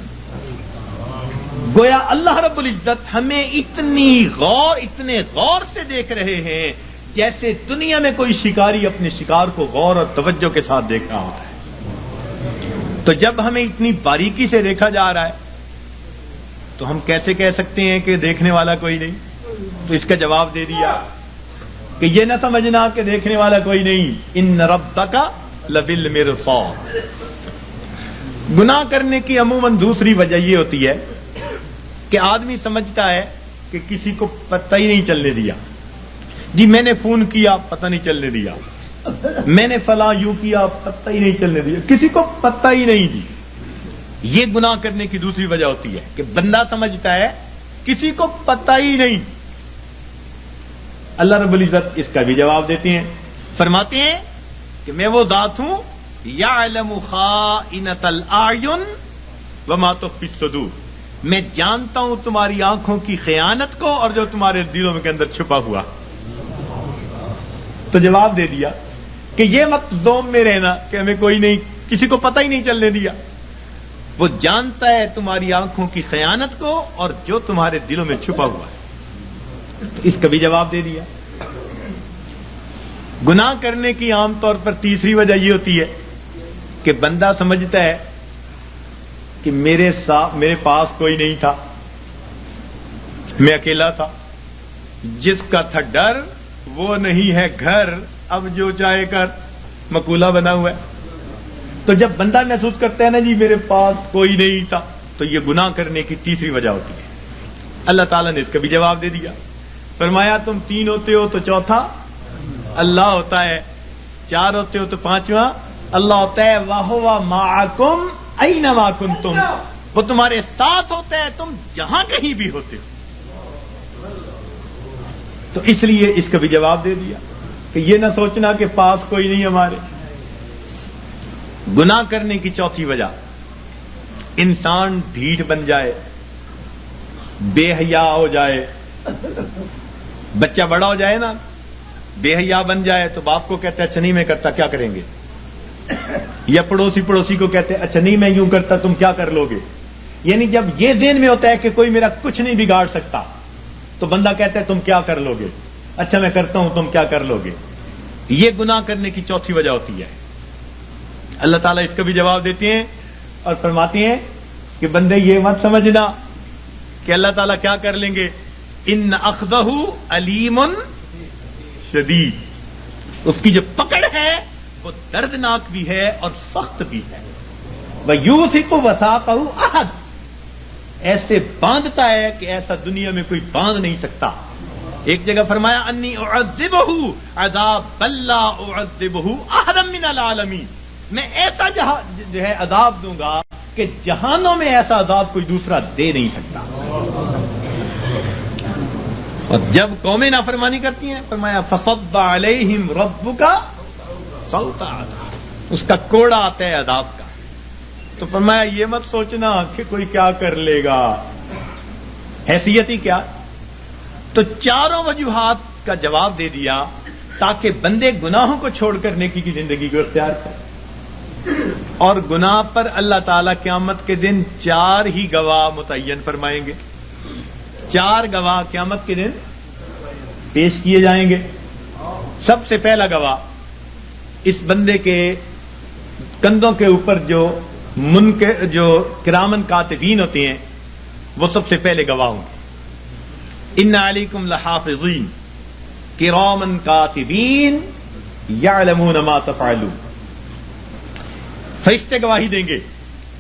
گویا اللہ رب العزت ہمیں اتنے غور سے دیکھ رہے ہیں جیسے دنیا میں کوئی شکاری اپنے شکار کو غور اور توجہ کے ساتھ دیکھ رہا ہوتا ہے۔ تو جب ہمیں اتنی باریکی سے دیکھا جا رہا ہے تو ہم کیسے کہہ سکتے ہیں کہ دیکھنے والا کوئی نہیں؟ تو اس کا جواب دے دیا کہ یہ نہ سمجھنا کہ دیکھنے والا کوئی نہیں، ان ربک لبالمرصاد۔ گناہ کرنے کی عموماً دوسری وجہ یہ ہوتی ہے کہ آدمی سمجھتا ہے کہ کسی کو پتہ ہی نہیں چلنے دیا، جی میں نے فون کیا پتہ نہیں چلنے دیا، میں نے فلاں یوں کیا پتہ ہی نہیں چلنے دیا، کسی کو پتہ ہی نہیں جی۔ یہ گناہ کرنے کی دوسری وجہ ہوتی ہے کہ بندہ سمجھتا ہے کسی کو پتہ ہی نہیں۔ اللہ رب العزت اس کا بھی جواب دیتے ہیں، فرماتے ہیں کہ میں وہ ذات ہوں یعلم خائنۃ الاعین وما تخفی الصدور، میں جانتا ہوں تمہاری آنکھوں کی خیانت کو اور جو تمہارے دلوں کے اندر چھپا ہوا۔ تو جواب دے دیا کہ یہ مت زوم میں رہنا کہ ہمیں کوئی نہیں، کسی کو پتہ ہی نہیں چلنے دیا، وہ جانتا ہے تمہاری آنکھوں کی خیانت کو اور جو تمہارے دلوں میں چھپا ہوا ہے۔ تو اس کا بھی جواب دے دیا۔ گناہ کرنے کی عام طور پر تیسری وجہ یہ ہوتی ہے کہ بندہ سمجھتا ہے کہ میرے پاس کوئی نہیں تھا، میں اکیلا تھا، جس کا تھا ڈر وہ نہیں ہے گھر، اب جو چاہے کر، مقولہ بنا ہوا ہے۔ تو جب بندہ محسوس کرتا ہے نا جی میرے پاس کوئی نہیں تھا، تو یہ گناہ کرنے کی تیسری وجہ ہوتی ہے۔ اللہ تعالیٰ نے اس کا بھی جواب دے دیا، فرمایا تم تین ہوتے ہو تو چوتھا اللہ ہوتا ہے، چار ہوتے ہو تو پانچواں اللہ ہوتا ہے، وَهُوَ مَعَكُمْ أَيْنَمَا كُنْتُمْ، وہ تمہارے ساتھ ہوتا ہے تم جہاں کہیں بھی ہوتے ہو۔ تو اس لیے اس کا بھی جواب دے دیا کہ یہ نہ سوچنا کہ پاس کوئی نہیں ہمارے۔ گناہ کرنے کی چوتھی وجہ، انسان ڈھیٹ بن جائے، بے حیا ہو جائے۔ بچہ بڑا ہو جائے نا، بے حیا بن جائے تو باپ کو کہتا ہے اچھا نہیں میں کرتا، کیا کریں گے؟ یا پڑوسی کو کہتے ہیں اچھا نہیں میں یوں کرتا، تم کیا کر لو گے؟ یعنی جب یہ ذہن میں ہوتا ہے کہ کوئی میرا کچھ نہیں بگاڑ سکتا تو بندہ کہتا ہے تم کیا کر لو گے؟ اچھا میں کرتا ہوں، تم کیا کر لو گے؟ یہ گناہ کرنے کی چوتھی وجہ ہوتی ہے۔ اللہ تعالیٰ اس کا بھی جواب دیتے ہیں اور فرماتے ہیں کہ بندے یہ مت سمجھنا کہ اللہ تعالیٰ کیا کر لیں گے، ان اخذہ علیم شدید، اس کی جو پکڑ ہے وہ دردناک بھی ہے اور سخت بھی ہے۔ وَيُوثِقُ وَثَاقَهُ أَحَدٌ، ایسے باندھتا ہے کہ ایسا دنیا میں کوئی باندھ نہیں سکتا۔ ایک جگہ فرمایا انی اعذبہ عذاب لا اعذبہ احدا من العالمین، میں ایسا جو ہے عذاب دوں گا کہ جہانوں میں ایسا عذاب کوئی دوسرا دے نہیں سکتا۔ اور جب قومیں نافرمانی کرتی ہیں فرمایا فصب علیہم ربک صوت عذاب، اس کا کوڑا آتا ہے عذاب کا۔ تو فرمایا یہ مت سوچنا کہ کوئی کیا کر لے گا، حیثیت ہی کیا۔ تو چاروں وجوہات کا جواب دے دیا تاکہ بندے گناہوں کو چھوڑ کر نیکی کی زندگی کو اختیار کریں۔ اور گناہ پر اللہ تعالیٰ قیامت کے دن چار ہی گواہ متعین فرمائیں گے، چار گواہ قیامت کے دن پیش کیے جائیں گے۔ سب سے پہلا گواہ، اس بندے کے کندھوں کے اوپر جو کرامن کاتبین ہوتے ہیں وہ سب سے پہلے گواہ ہوں گے۔ ان علیکم لحافظین کرامن کاتبین یعلمون ما تفعلون، فرشتے گواہی دیں گے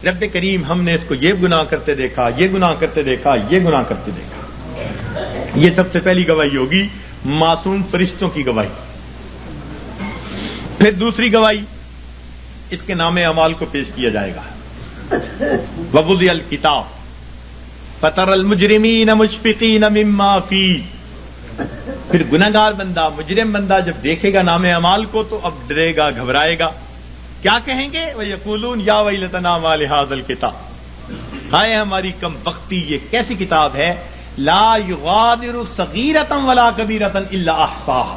رب کریم ہم نے اس کو یہ گناہ کرتے دیکھا، یہ گناہ کرتے دیکھا، یہ گناہ کرتے دیکھا۔ یہ سب سے پہلی گواہی ہوگی، معصوم فرشتوں کی گواہی۔ پھر دوسری گواہی، اس کے نام اعمال کو پیش کیا جائے گا۔ ووضع الکتاب فتر المجرمین مشفقین مما فیہ، پھر گناہگار بندہ، مجرم بندہ جب دیکھے گا نام اعمال کو تو اب ڈرے گا، گھبرائے گا۔ کیا کہیں گے؟ وَيَقُولُونَ يَا وَيْلَتَنَا مَا لِهَٰذَا الْكِتَابِ، ہائے ہماری کم بختی، یہ کیسی کتاب ہے، لا یغادر صغیرۃ ولا کبیرۃ الا احصاها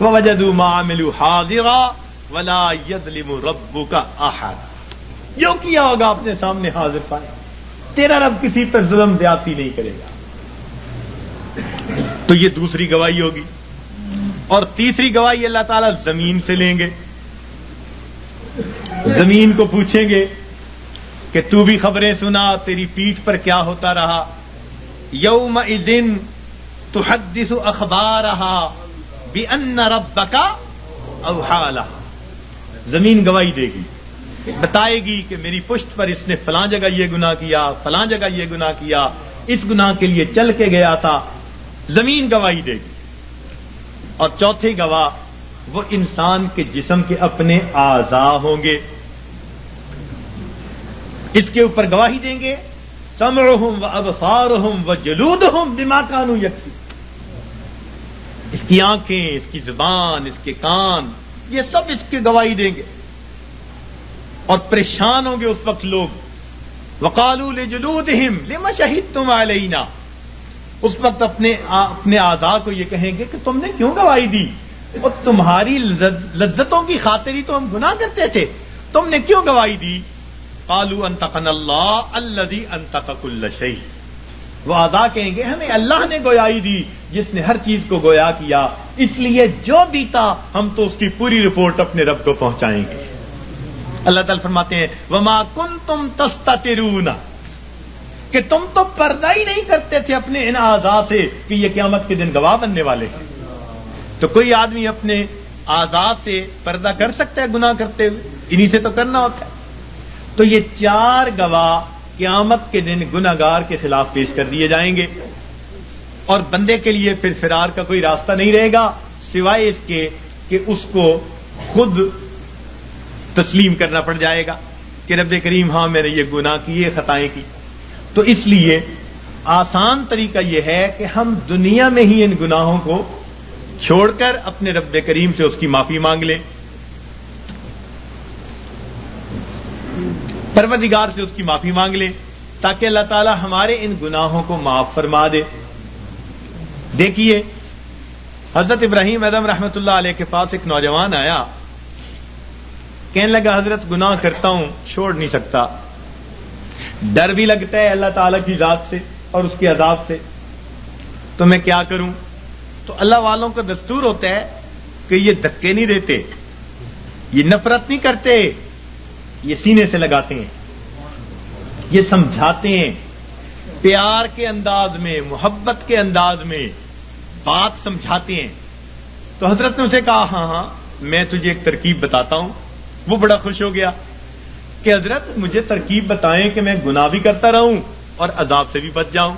ووجدوا ما عملوا حاضرا ولا یظلم ربک احد، جو کیا ہوگا اپنے سامنے حاضر پائے، تیرا رب کسی پر ظلم زیادتی نہیں کرے گا۔ تو یہ دوسری گواہی ہوگی۔ اور تیسری گواہی اللہ تعالیٰ زمین سے لیں گے، زمین کو پوچھیں گے کہ تو بھی خبریں سنا، تیری پیٹھ پر کیا ہوتا رہا۔ یومئذ تحدث اخبارها بان ربک اوحی لها، زمین گواہی دے گی، بتائے گی کہ میری پشت پر اس نے فلاں جگہ یہ گناہ کیا، فلاں جگہ یہ گناہ کیا، اس گناہ کے لیے چل کے گیا تھا، زمین گواہی دے گی۔ اور چوتھے گواہ وہ انسان کے جسم کے اپنے اعضاء ہوں گے، اس کے اوپر گواہی دیں گے، سمعهم وابصارهم وجلودهم بما كانوا يكسبون، اس کی آنکھیں، اس کی زبان، اس کے کان، یہ سب اس کی گواہی دیں گے۔ اور پریشان ہوں گے اس وقت لوگ، وقالوا لجلودهم لما شهدتم علينا، اس وقت اپنے اعضاء کو یہ کہیں گے کہ تم نے کیوں گواہی دی، اور تمہاری لذتوں کی خاطر ہی تو ہم گناہ کرتے تھے، تم نے کیوں گواہی دی؟ قالوا انطقنا اللہ الذی انطق کل شیء، وہ اعضاء کہیں گے ہمیں اللہ نے گویائی دی جس نے ہر چیز کو گویا کیا، اس لیے جو بیتا ہم تو اس کی پوری رپورٹ اپنے رب کو پہنچائیں گے۔ اللہ تعالیٰ فرماتے ہیں وما کنتم تستترون، کہ تم تو پردہ ہی نہیں کرتے تھے اپنے ان اعضاء سے کہ یہ قیامت کے دن گواہ بننے والے ہیں۔ تو کوئی آدمی اپنے اعضاء سے پردہ کر سکتا ہے گناہ کرتے ہوئے؟ انہی سے تو کرنا ہوتا ہے۔ تو یہ چار گواہ قیامت کے دن گناہگار کے خلاف پیش کر دیے جائیں گے، اور بندے کے لیے پھر فرار کا کوئی راستہ نہیں رہے گا سوائے اس کے کہ اس کو خود تسلیم کرنا پڑ جائے گا کہ رب کریم ہاں میں نے یہ گناہ کیے، خطائیں کی۔ تو اس لیے آسان طریقہ یہ ہے کہ ہم دنیا میں ہی ان گناہوں کو چھوڑ کر اپنے رب کریم سے اس کی معافی مانگ لیں، پروردگار سے اس کی معافی مانگ لیں، تاکہ اللہ تعالی ہمارے ان گناہوں کو معاف فرما دے۔ دیکھیے حضرت ابراہیم اعظم رحمۃ اللہ علیہ کے پاس ایک نوجوان آیا، کہنے لگا حضرت گناہ کرتا ہوں، چھوڑ نہیں سکتا، ڈر بھی لگتا ہے اللہ تعالیٰ کی ذات سے اور اس کے عذاب سے، تو میں کیا کروں؟ تو اللہ والوں کا دستور ہوتا ہے کہ یہ دھکے نہیں دیتے، یہ نفرت نہیں کرتے، یہ سینے سے لگاتے ہیں، یہ سمجھاتے ہیں، پیار کے انداز میں، محبت کے انداز میں بات سمجھاتے ہیں۔ تو حضرت نے اسے کہا ہاں ہاں میں تجھے ایک ترکیب بتاتا ہوں۔ وہ بڑا خوش ہو گیا کہ حضرت مجھے ترکیب بتائیں کہ میں گناہ بھی کرتا رہوں اور عذاب سے بھی بچ جاؤں۔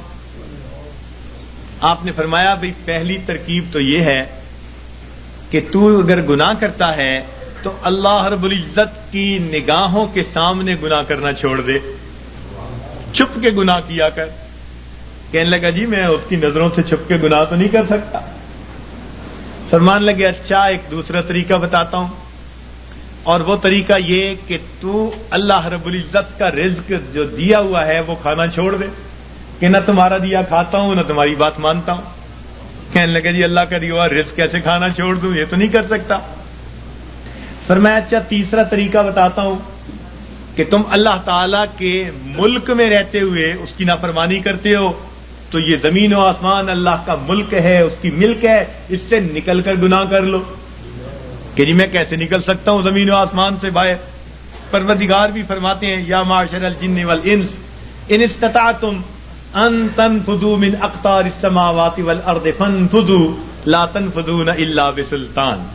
آپ نے فرمایا بھئی پہلی ترکیب تو یہ ہے کہ تو اگر گناہ کرتا ہے تو اللہ رب العزت کی نگاہوں کے سامنے گناہ کرنا چھوڑ دے، چھپ کے گناہ کیا کر۔ کہنے لگا جی میں اس کی نظروں سے چھپ کے گناہ تو نہیں کر سکتا۔ فرمان لگے اچھا ایک دوسرا طریقہ بتاتا ہوں، اور وہ طریقہ یہ کہ تو اللہ رب العزت کا رزق جو دیا ہوا ہے وہ کھانا چھوڑ دے، کہ نہ تمہارا دیا کھاتا ہوں نہ تمہاری بات مانتا ہوں۔ کہنے لگا جی اللہ کا دیا ہوا رزق کیسے کھانا چھوڑ دوں، یہ تو نہیں کر سکتا۔ فرمایا اچھا تیسرا طریقہ بتاتا ہوں کہ تم اللہ تعالی کے ملک میں رہتے ہوئے اس کی نافرمانی کرتے ہو، تو یہ زمین و آسمان اللہ کا ملک ہے، اس کی ملک ہے، اس سے نکل کر گناہ کر لو۔ کہ جی میں کیسے نکل سکتا ہوں زمین و آسمان سے باہر؟ پروردگار بھی فرماتے ہیں یا معشر الجن والانس ان استطعتم ان تنفذوا من اقطار السماوات والارض فانفذوا لا تنفذون الا بسلطان۔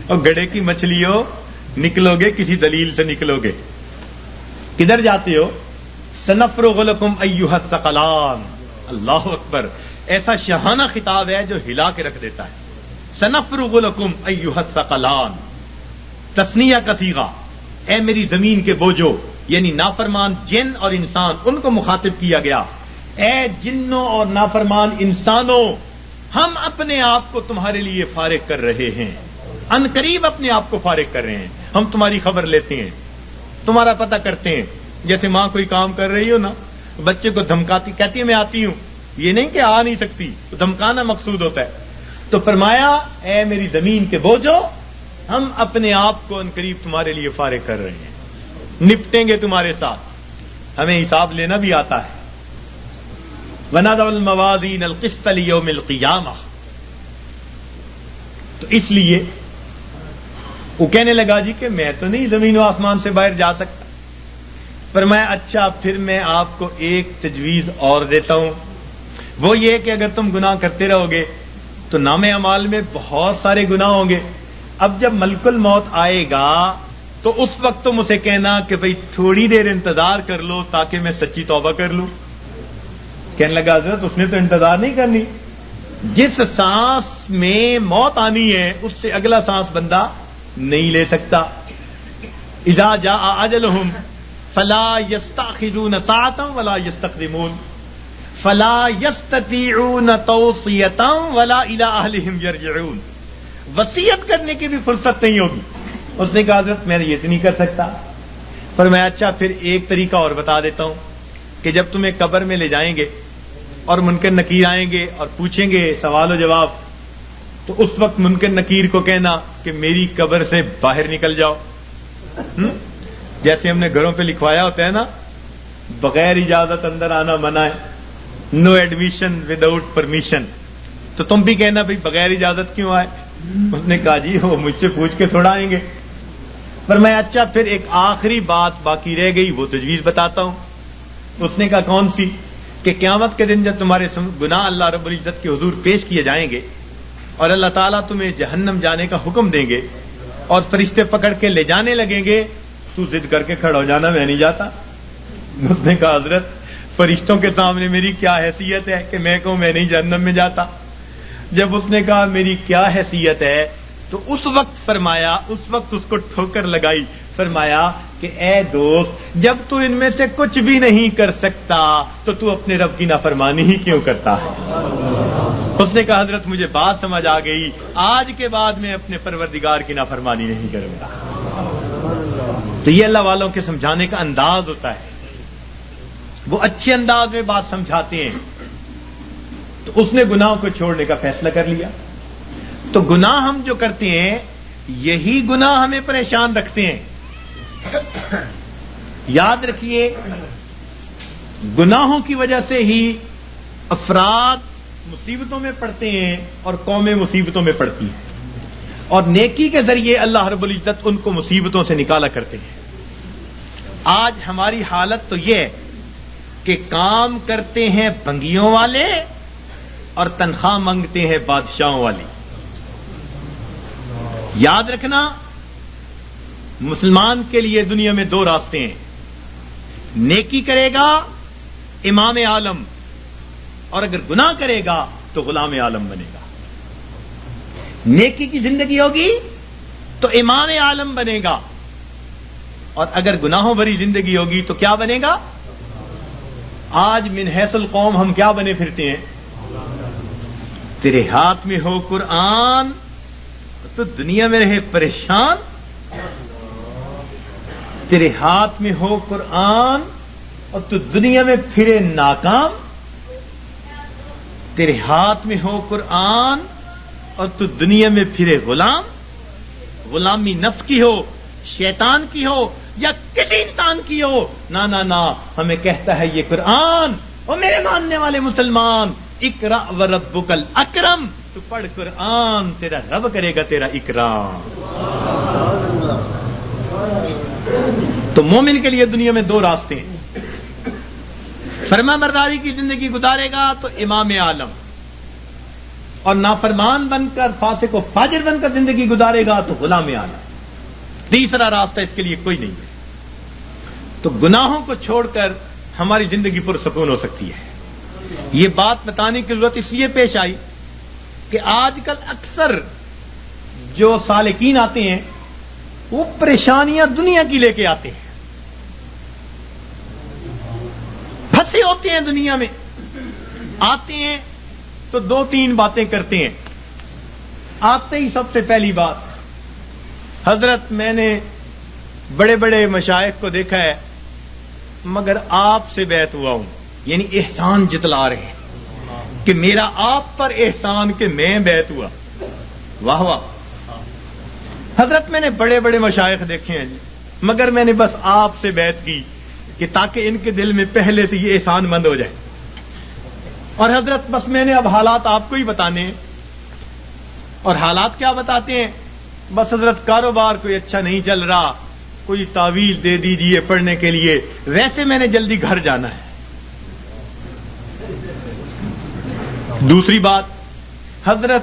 اور گڑھے کی مچھلیوں نکلو گے کسی دلیل سے نکلو گے، کدھر جاتے ہو؟ سنفرغ لکم ایھا الثقلان۔ اللہ اکبر، ایسا شاہانہ خطاب ہے جو ہلا کے رکھ دیتا ہے۔ سنفرغ لکم ایھا الثقلان، تثنیہ کا صیغہ، اے میری زمین کے بوجھو، یعنی نافرمان جن اور انسان، ان کو مخاطب کیا گیا، اے جنوں اور نافرمان انسانوں، ہم اپنے آپ کو تمہارے لیے فارغ کر رہے ہیں۔ ان قریب اپنے آپ کو فارغ کر رہے ہیں. ہم تمہاری خبر لیتے ہیں, تمہارا پتہ کرتے ہیں. جیسے ماں کوئی کام کر رہی ہو نا, بچے کو دھمکاتی, کہتی ہے میں آتی ہوں, یہ نہیں کہ آ نہیں سکتی, دھمکانا مقصود ہوتا ہے. تو فرمایا اے میری زمین کے بوجھو, ہم اپنے آپ کو ان قریب تمہارے لیے فارغ کر رہے ہیں, نپٹیں گے تمہارے ساتھ, ہمیں حساب لینا بھی آتا ہے. وَنَضَعُ الْمَوَازِينَ الْقِسْطَ لِيَوْمِ الْقِيَامَةِ. تو اس لیے وہ کہنے لگا جی کہ میں تو نہیں زمین و آسمان سے باہر جا سکتا. فرمایا اچھا پھر میں آپ کو ایک تجویز اور دیتا ہوں, وہ یہ کہ اگر تم گناہ کرتے رہو گے تو نام اعمال میں بہت سارے گناہ ہوں گے. اب جب ملک الموت آئے گا تو اس وقت تم اسے کہنا کہ بھئی تھوڑی دیر انتظار کر لو تاکہ میں سچی توبہ کر لوں. کہنے لگا حضرت اس نے تو انتظار نہیں کرنی, جس سانس میں موت آنی ہے اس سے اگلا سانس بندہ نہیں لے سکتا. اذا جاء اجلهم فلا يستأخرون ساعة ولا يستقدمون فلا يستطيعون توصية ولا إلى أهلهم يرجعون. وصیت کرنے کی بھی فرصت نہیں ہوگی. اس نے کہا حضرت میں یہ تو نہیں کر سکتا. پر میں اچھا پھر ایک طریقہ اور بتا دیتا ہوں کہ جب تمہیں قبر میں لے جائیں گے اور منکر نکیر آئیں گے اور پوچھیں گے سوال و جواب, تو اس وقت منکر نکیر کو کہنا کہ میری قبر سے باہر نکل جاؤ. جیسے ہم نے گھروں پہ لکھوایا ہوتا ہے نا, بغیر اجازت اندر آنا منع ہے, نو ایڈمیشن وداؤٹ پرمیشن. تو تم بھی کہنا بھائی بغیر اجازت کیوں آئے. اس نے کہا جی وہ مجھ سے پوچھ کے تھوڑا آئیں گے. پر میں اچھا پھر ایک آخری بات باقی رہ گئی, وہ تجویز بتاتا ہوں. اس نے کہا کون سی, کہ قیامت کے دن جب تمہارے گناہ اللہ رب العزت کے حضور پیش کیے جائیں گے اور اللہ تعالیٰ تمہیں جہنم جانے کا حکم دیں گے اور فرشتے پکڑ کے لے جانے لگیں گے, تو ضد کر کے کھڑا ہو جانا میں نہیں جاتا. اس نے کہا حضرت فرشتوں کے سامنے میری کیا حیثیت ہے کہ میں کہوں میں نہیں جہنم میں جاتا. جب اس نے کہا میری کیا حیثیت ہے تو اس وقت فرمایا, اس وقت اس کو ٹھوکر لگائی. فرمایا کہ اے دوست جب تو ان میں سے کچھ بھی نہیں کر سکتا تو اپنے رب کی نافرمانی ہی کیوں کرتا ہے. اس نے کہا حضرت مجھے بات سمجھ آ گئی, آج کے بعد میں اپنے پروردگار کی نافرمانی نہیں کروں گا. تو یہ اللہ والوں کے سمجھانے کا انداز ہوتا ہے, وہ اچھے انداز میں بات سمجھاتے ہیں. تو اس نے گناہوں کو چھوڑنے کا فیصلہ کر لیا. تو گناہ ہم جو کرتے ہیں یہی گناہ ہمیں پریشان رکھتے ہیں. یاد رکھیے گناہوں کی وجہ سے ہی افراد مصیبتوں میں پڑتے ہیں اور قومیں مصیبتوں میں پڑتی ہیں, اور نیکی کے ذریعے اللہ رب العزت ان کو مصیبتوں سے نکالا کرتے ہیں. آج ہماری حالت تو یہ ہے کہ کام کرتے ہیں بنگیوں والے اور تنخواہ مانگتے ہیں بادشاہوں والی. یاد رکھنا مسلمان کے لیے دنیا میں دو راستے ہیں, نیکی کرے گا امام عالم, اور اگر گناہ کرے گا تو غلام عالم بنے گا. نیکی کی زندگی ہوگی تو امام عالم بنے گا, اور اگر گناہوں بھری زندگی ہوگی تو کیا بنے گا. آج من حیث القوم ہم کیا بنے پھرتے ہیں, تیرے ہاتھ میں ہو قرآن تو دنیا میں رہے پریشان, تیرے ہاتھ میں ہو قرآن اور تو دنیا میں پھرے ناکام, تیرے ہاتھ میں ہو قرآن اور تو دنیا میں پھرے غلام, غلامی نفس کی ہو, شیطان کی ہو یا کسی انسان کی ہو. نا نا نا, ہمیں کہتا ہے یہ قرآن, اور میرے ماننے والے مسلمان, اقرا وربک الاکرم, تو پڑھ قرآن تیرا رب کرے گا تیرا اکرام. تو مومن کے لیے دنیا میں دو راستے ہیں, فرما برداری کی زندگی گزارے گا تو امام عالم, اور نافرمان بن کر فاسق و فاجر بن کر زندگی گزارے گا تو غلام عالم. تیسرا راستہ اس کے لیے کوئی نہیں ہے. تو گناہوں کو چھوڑ کر ہماری زندگی پرسکون ہو سکتی ہے. یہ بات بتانے کی ضرورت اس لیے پیش آئی کہ آج کل اکثر جو سالکین آتے ہیں وہ پریشانیاں دنیا کی لے کے آتے ہیں, پھنسے ہوتے ہیں دنیا میں. آتے ہیں تو دو تین باتیں کرتے ہیں. آتے ہی سب سے پہلی بات حضرت میں نے بڑے بڑے مشائخ کو دیکھا ہے مگر آپ سے بیعت ہوا ہوں، یعنی احسان جتلا رہے ہیں کہ میرا آپ پر احسان کہ میں بیعت ہوا. واہ واہ. حضرت میں نے بڑے بڑے مشائخ دیکھے ہیں جی، مگر میں نے بس آپ سے بیعت کی کہ تاکہ ان کے دل میں پہلے سے یہ احسان مند ہو جائے. اور حضرت بس میں نے اب حالات آپ کو ہی بتانے ہیں. اور حالات کیا بتاتے ہیں؟ بس حضرت کاروبار کوئی اچھا نہیں چل رہا، کوئی تعویذ دے دیجیے پڑھنے کے لیے، ویسے میں نے جلدی گھر جانا ہے. دوسری بات حضرت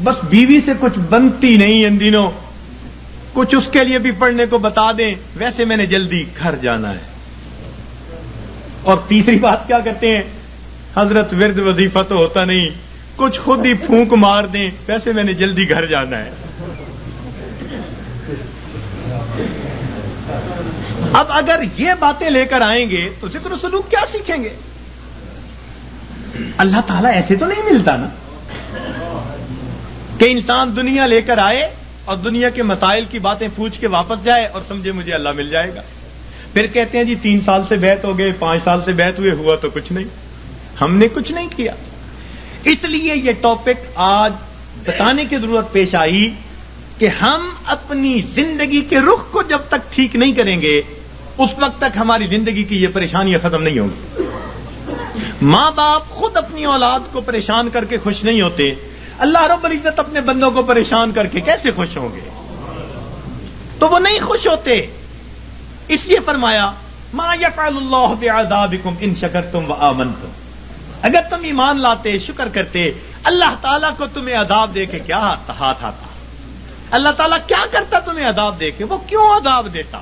بس بیوی سے کچھ بنتی نہیں ان دنوں، کچھ اس کے لیے بھی پڑھنے کو بتا دیں، ویسے میں نے جلدی گھر جانا ہے. اور تیسری بات کیا کہتے ہیں؟ حضرت ورد وظیفہ تو ہوتا نہیں، کچھ خود ہی پھونک مار دیں، ویسے میں نے جلدی گھر جانا ہے. اب اگر یہ باتیں لے کر آئیں گے تو ذکر و سلوک کیا سیکھیں گے؟ اللہ تعالیٰ ایسے تو نہیں ملتا نا کہ انسان دنیا لے کر آئے اور دنیا کے مسائل کی باتیں پوچھ کے واپس جائے اور سمجھے مجھے اللہ مل جائے گا. پھر کہتے ہیں جی 3 سال سے بیعت ہو گئے، 5 سال سے بیعت ہوئے، ہوا تو کچھ نہیں، ہم نے کچھ نہیں کیا. اس لیے یہ ٹاپک آج بتانے کی ضرورت پیش آئی کہ ہم اپنی زندگی کے رخ کو جب تک ٹھیک نہیں کریں گے اس وقت تک ہماری زندگی کی یہ پریشانیاں ختم نہیں ہوں گی. ماں باپ خود اپنی اولاد کو پریشان کر کے خوش نہیں ہوتے، اللہ رب العزت اپنے بندوں کو پریشان کر کے کیسے خوش ہوں گے؟ تو وہ نہیں خوش ہوتے. اس لیے فرمایا ما یفعل اللہ بعذابکم ان شکرتم وآمنتم. اگر تم ایمان لاتے، شکر کرتے، اللہ تعالیٰ کو تمہیں عذاب دے کے کیا ہاتھ آتا؟ اللہ تعالیٰ کیا کرتا تمہیں عذاب دے کے؟ وہ کیوں عذاب دیتا؟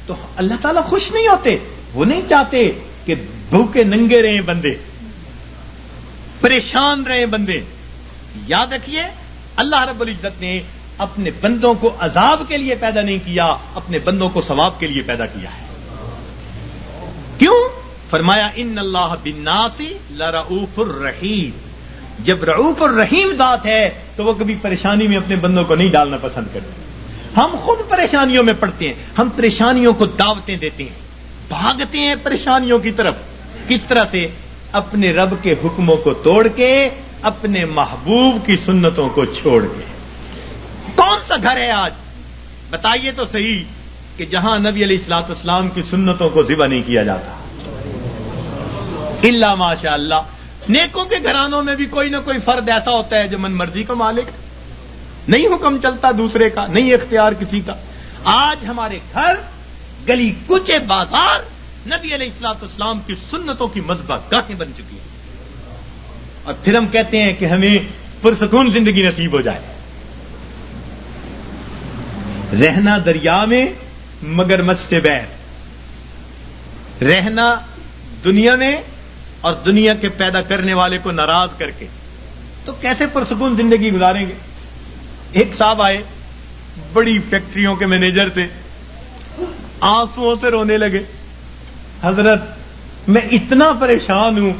تو اللہ تعالیٰ خوش نہیں ہوتے، وہ نہیں چاہتے کہ بھوکے ننگے رہیں بندے، پریشان رہیں بندے. یاد رکھیے اللہ رب العزت نے اپنے بندوں کو عذاب کے لیے پیدا نہیں کیا، اپنے بندوں کو ثواب کے لیے پیدا کیا ہے. کیوں؟ فرمایا ان اللہ بالناس لرؤوف الرحیم. جب رؤوف الرحیم ذات ہے تو وہ کبھی پریشانی میں اپنے بندوں کو نہیں ڈالنا پسند کرتے. ہم خود پریشانیوں میں پڑتے ہیں، ہم پریشانیوں کو دعوتیں دیتے ہیں، بھاگتے ہیں پریشانیوں کی طرف. کس طرح سے؟ اپنے رب کے حکموں کو توڑ کے، اپنے محبوب کی سنتوں کو چھوڑ کے. کون سا گھر ہے آج بتائیے تو صحیح کہ جہاں نبی علیہ الصلوۃ والسلام کی سنتوں کو ذبح نہیں کیا جاتا؟ الا ماشاء اللہ. نیکوں کے گھرانوں میں بھی کوئی نہ کوئی فرد ایسا ہوتا ہے جو من مرضی کا مالک، نہیں حکم چلتا دوسرے کا، نہیں اختیار کسی کا. آج ہمارے گھر، گلی کوچے، بازار نبی علیہ الصلوۃ والسلام کی سنتوں کی مذبح گاہیں بن چکی ہیں. اور پھر ہم کہتے ہیں کہ ہمیں پرسکون زندگی نصیب ہو جائے. رہنا دریا میں مگر مجھ سے بیر، رہنا دنیا میں اور دنیا کے پیدا کرنے والے کو ناراض کر کے، تو کیسے پرسکون زندگی گزاریں گے؟ ایک صاحب آئے، بڑی فیکٹریوں کے مینیجر تھے، آنسوؤں سے رونے لگے. حضرت میں اتنا پریشان ہوں،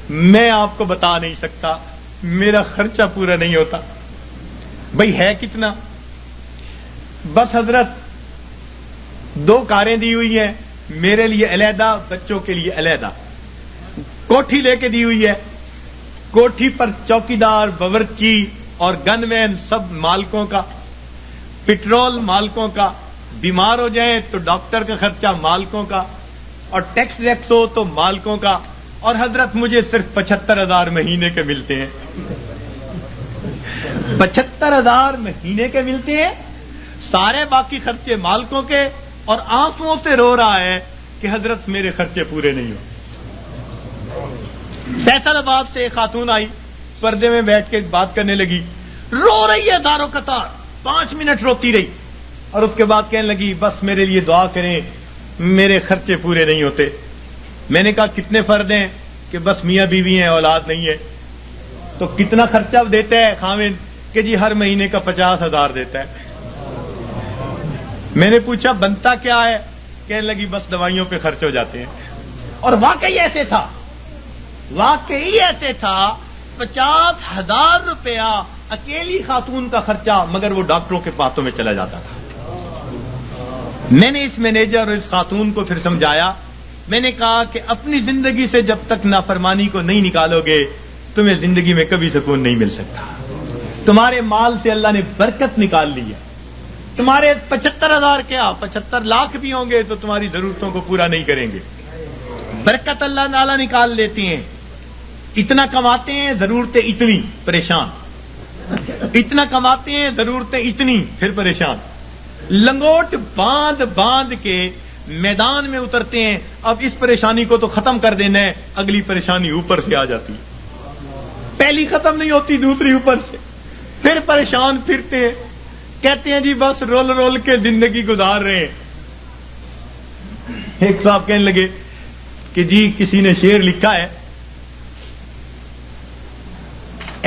میں آپ کو بتا نہیں سکتا، میرا خرچہ پورا نہیں ہوتا. بھئی ہے کتنا؟ بس حضرت 2 کاریں دی ہوئی ہیں، میرے لیے علیحدہ، بچوں کے لیے علیحدہ. کوٹھی لے کے دی ہوئی ہے، کوٹھی پر چوکیدار، باورچی اور گن مین سب مالکوں کا، پٹرول مالکوں کا، بیمار ہو جائیں تو ڈاکٹر کا خرچہ مالکوں کا، اور ٹیکس ویکس ہو تو مالکوں کا. اور حضرت مجھے صرف 75,000 مہینے کے ملتے ہیں. 75,000 مہینے کے ملتے ہیں، سارے باقی خرچے مالکوں کے، اور آنسوؤں سے رو رہا ہے کہ حضرت میرے خرچے پورے نہیں ہو. فیصل آباد سے ایک خاتون آئی، پردے میں بیٹھ کے بات کرنے لگی، رو رہی ہے دارو قطار، 5 منٹ روتی رہی، اور اس کے بعد کہنے لگی بس میرے لیے دعا کریں، میرے خرچے پورے نہیں ہوتے. میں نے کہا کتنے فرد ہیں؟ کہ بس میاں بیوی ہیں، اولاد نہیں ہے. تو کتنا خرچہ دیتا ہے خاوند؟ کہ جی ہر مہینے کا 50,000 دیتا ہے. میں نے پوچھا بنتا کیا ہے؟ کہنے لگی بس دوائیوں پہ خرچ ہو جاتے ہیں. اور واقعی ایسے تھا، 50,000 روپیہ اکیلی خاتون کا خرچہ مگر وہ ڈاکٹروں کے پاتوں میں چلا جاتا تھا. میں نے اس مینیجر اور اس خاتون کو پھر سمجھایا. میں نے کہا کہ اپنی زندگی سے جب تک نافرمانی کو نہیں نکالو گے تمہیں زندگی میں کبھی سکون نہیں مل سکتا. تمہارے مال سے اللہ نے برکت نکال لی ہے. تمہارے 75,000 کیا 75 لاکھ بھی ہوں گے تو تمہاری ضرورتوں کو پورا نہیں کریں گے. برکت اللہ تعالیٰ نکال لیتی ہیں. اتنا کماتے ہیں ضرورتیں اتنی پریشان, اتنا کماتے ہیں ضرورتیں اتنی پھر پریشان. لنگوٹ باندھ باندھ کے میدان میں اترتے ہیں. اب اس پریشانی کو تو ختم کر دینا ہے, اگلی پریشانی اوپر سے آ جاتی ہے. پہلی ختم نہیں ہوتی دوسری اوپر سے, پھر پریشان پھرتے ہیں. کہتے ہیں جی بس رول رول کے زندگی گزار رہے ہیں. ایک صاحب کہنے لگے کہ جی کسی نے شعر لکھا ہے,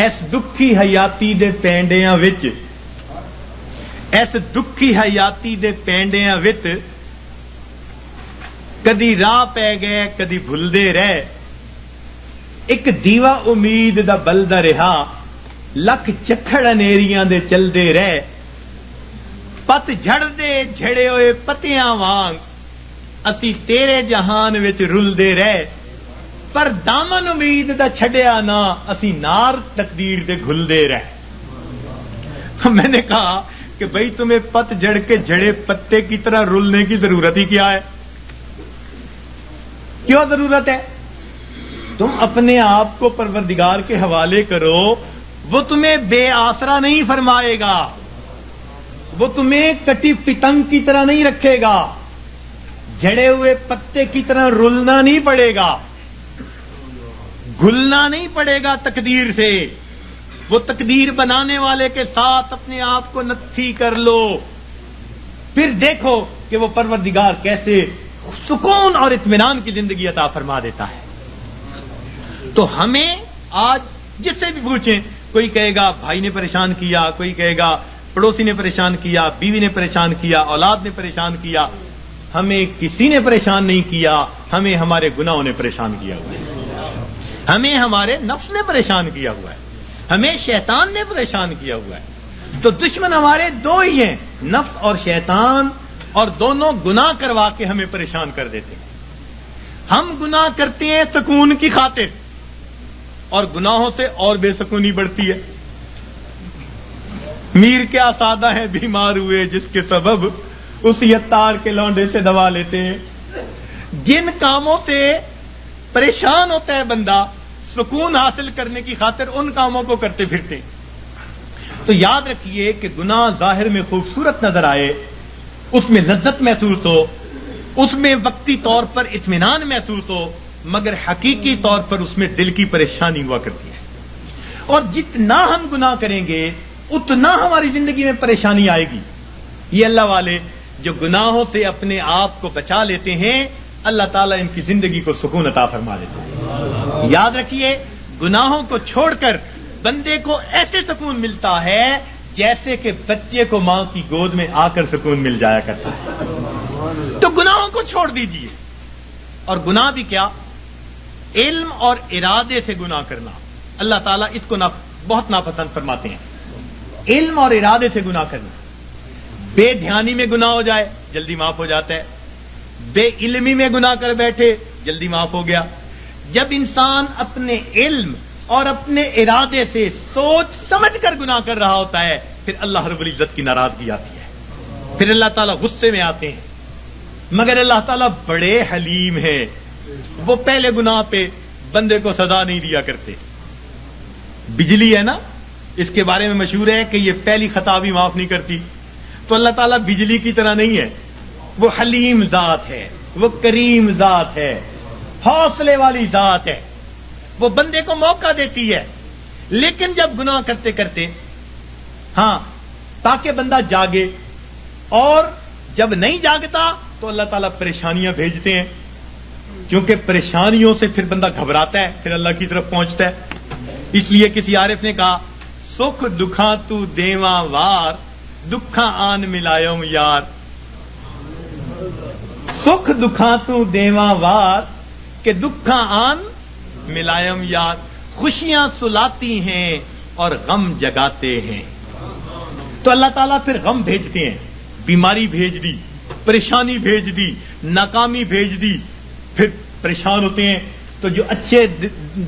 ایس دکھی حیاتی دے پینڈیاں وچ, ایس دکھی حیاتی دے پینڈیاں وچ کدی راہ پہ گئے کدی بھلدے رہ, ایک دیوا امید دا بلدا رہا, لکھ چکھڑ انیریاں دے چلدے رہ, پت جھڑ دے جھڑے ہوئے پتیاں وانگ اسی تیرے جہان وچ رلدے رہ, پر دامن امید دا چھڈیا نہ اسی نار تقدیر دے گھلدے رہ. تو میں نے کہا کہ بھئی تمہیں پت جھڑ کے جھڑے پتے کی طرح رلنے کی ضرورت ہی کیا ہے؟ کیوں ضرورت ہے؟ تم اپنے آپ کو پروردگار کے حوالے کرو, وہ تمہیں بے آسرا نہیں فرمائے گا, وہ تمہیں کٹی پتنگ کی طرح نہیں رکھے گا, جھڑے ہوئے پتے کی طرح رلنا نہیں پڑے گا, گھلنا نہیں پڑے گا تقدیر سے. وہ تقدیر بنانے والے کے ساتھ اپنے آپ کو نتھی کر لو, پھر دیکھو کہ وہ پروردگار کیسے سکون اور اطمینان کی زندگی عطا فرما دیتا ہے. تو ہمیں آج جس سے بھی پوچھیں, کوئی کہے گا بھائی نے پریشان کیا, کوئی کہے گا پڑوسی نے پریشان کیا, بیوی نے پریشان کیا, اولاد نے پریشان کیا. ہمیں کسی نے پریشان نہیں کیا, ہمیں ہمارے گناہوں نے پریشان کیا ہوا ہے, ہمیں ہمارے نفس نے پریشان کیا ہوا ہے, ہمیں شیطان نے پریشان کیا ہوا ہے. تو دشمن ہمارے دو ہی ہیں, نفس اور شیطان, اور دونوں گناہ کروا کے ہمیں پریشان کر دیتے ہیں. ہم گناہ کرتے ہیں سکون کی خاطر, اور گناہوں سے اور بے سکونی بڑھتی ہے. میر کیا سادہ ہے بیمار ہوئے جس کے سبب اسی عطار کے لونڈے سے دوا لیتے ہیں. جن کاموں سے پریشان ہوتا ہے بندہ سکون حاصل کرنے کی خاطر ان کاموں کو کرتے پھرتے. تو یاد رکھیے کہ گناہ ظاہر میں خوبصورت نظر آئے, اس میں لذت محسوس ہو, اس میں وقتی طور پر اطمینان محسوس ہو, مگر حقیقی طور پر اس میں دل کی پریشانی ہوا کرتی ہے. اور جتنا ہم گناہ کریں گے اتنا ہماری زندگی میں پریشانی آئے گی. یہ اللہ والے جو گناہوں سے اپنے آپ کو بچا لیتے ہیں, اللہ تعالیٰ ان کی زندگی کو سکون عطا فرما دیتے ہیں. یاد رکھیے گناہوں کو چھوڑ کر بندے کو ایسے سکون ملتا ہے جیسے کہ بچے کو ماں کی گود میں آ کر سکون مل جایا کرتا ہے. تو گناہوں کو چھوڑ دیجیے. اور گناہ بھی کیا, علم اور ارادے سے گناہ کرنا, اللہ تعالیٰ اس کو بہت ناپسند فرماتے ہیں. علم اور ارادے سے گناہ کرنا, بے دھیانی میں گناہ ہو جائے جلدی معاف ہو جاتا ہے, بے علمی میں گناہ کر بیٹھے جلدی معاف ہو گیا. جب انسان اپنے علم اور اپنے ارادے سے سوچ سمجھ کر گناہ کر رہا ہوتا ہے پھر اللہ رب العزت کی ناراضگی آتی ہے, پھر اللہ تعالیٰ غصے میں آتے ہیں. مگر اللہ تعالیٰ بڑے حلیم ہیں, وہ پہلے گناہ پہ بندے کو سزا نہیں دیا کرتے. بجلی ہے نا, اس کے بارے میں مشہور ہے کہ یہ پہلی خطا بھی معاف نہیں کرتی. تو اللہ تعالیٰ بجلی کی طرح نہیں ہے, وہ حلیم ذات ہے, وہ کریم ذات ہے, حوصلے والی ذات ہے. وہ بندے کو موقع دیتی ہے, لیکن جب گناہ کرتے کرتے ہاں تاکہ بندہ جاگے, اور جب نہیں جاگتا تو اللہ تعالیٰ پریشانیاں بھیجتے ہیں, کیونکہ پریشانیوں سے پھر بندہ گھبراتا ہے, پھر اللہ کی طرف پہنچتا ہے. اس لیے کسی عارف نے کہا سکھ دکھاں تو دیواں وار, دکھاں آن ملایوم یار. سکھ دکھاں تو دیواں وار کہ دکھاں آن ملائم یار. خوشیاں سلاتی ہیں اور غم جگاتے ہیں. تو اللہ تعالیٰ پھر غم بھیجتے ہیں, بیماری بھیج دی, پریشانی بھیج دی, ناکامی بھیج دی, پھر پریشان ہوتے ہیں. تو جو اچھے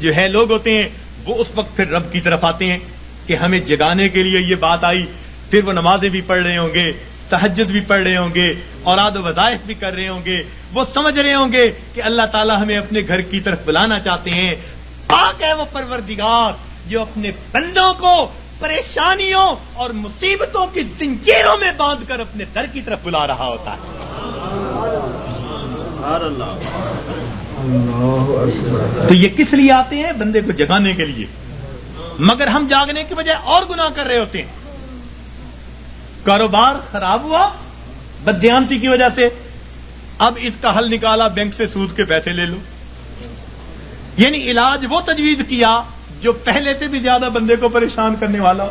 جو ہے لوگ ہوتے ہیں وہ اس وقت پھر رب کی طرف آتے ہیں کہ ہمیں جگانے کے لیے یہ بات آئی. پھر وہ نمازیں بھی پڑھ رہے ہوں گے, تہجد بھی پڑھ رہے ہوں گے, اوراد و وظائف بھی کر رہے ہوں گے. وہ سمجھ رہے ہوں گے کہ اللہ تعالیٰ ہمیں اپنے گھر کی طرف بلانا چاہتے ہیں. پاک ہے وہ پروردگار جو اپنے بندوں کو پریشانیوں اور مصیبتوں کی زنجیروں میں باندھ کر اپنے در کی طرف بلا رہا ہوتا ہے. تو یہ کس لیے آتے ہیں؟ بندے کو جگانے کے لیے. مگر ہم جاگنے کی بجائے اور گناہ کر رہے ہوتے ہیں. کاروبار خراب ہوا بددیانتی کی وجہ سے, اب اس کا حل نکالا بینک سے سود کے پیسے لے لو. یعنی علاج وہ تجویز کیا جو پہلے سے بھی زیادہ بندے کو پریشان کرنے والا ہو.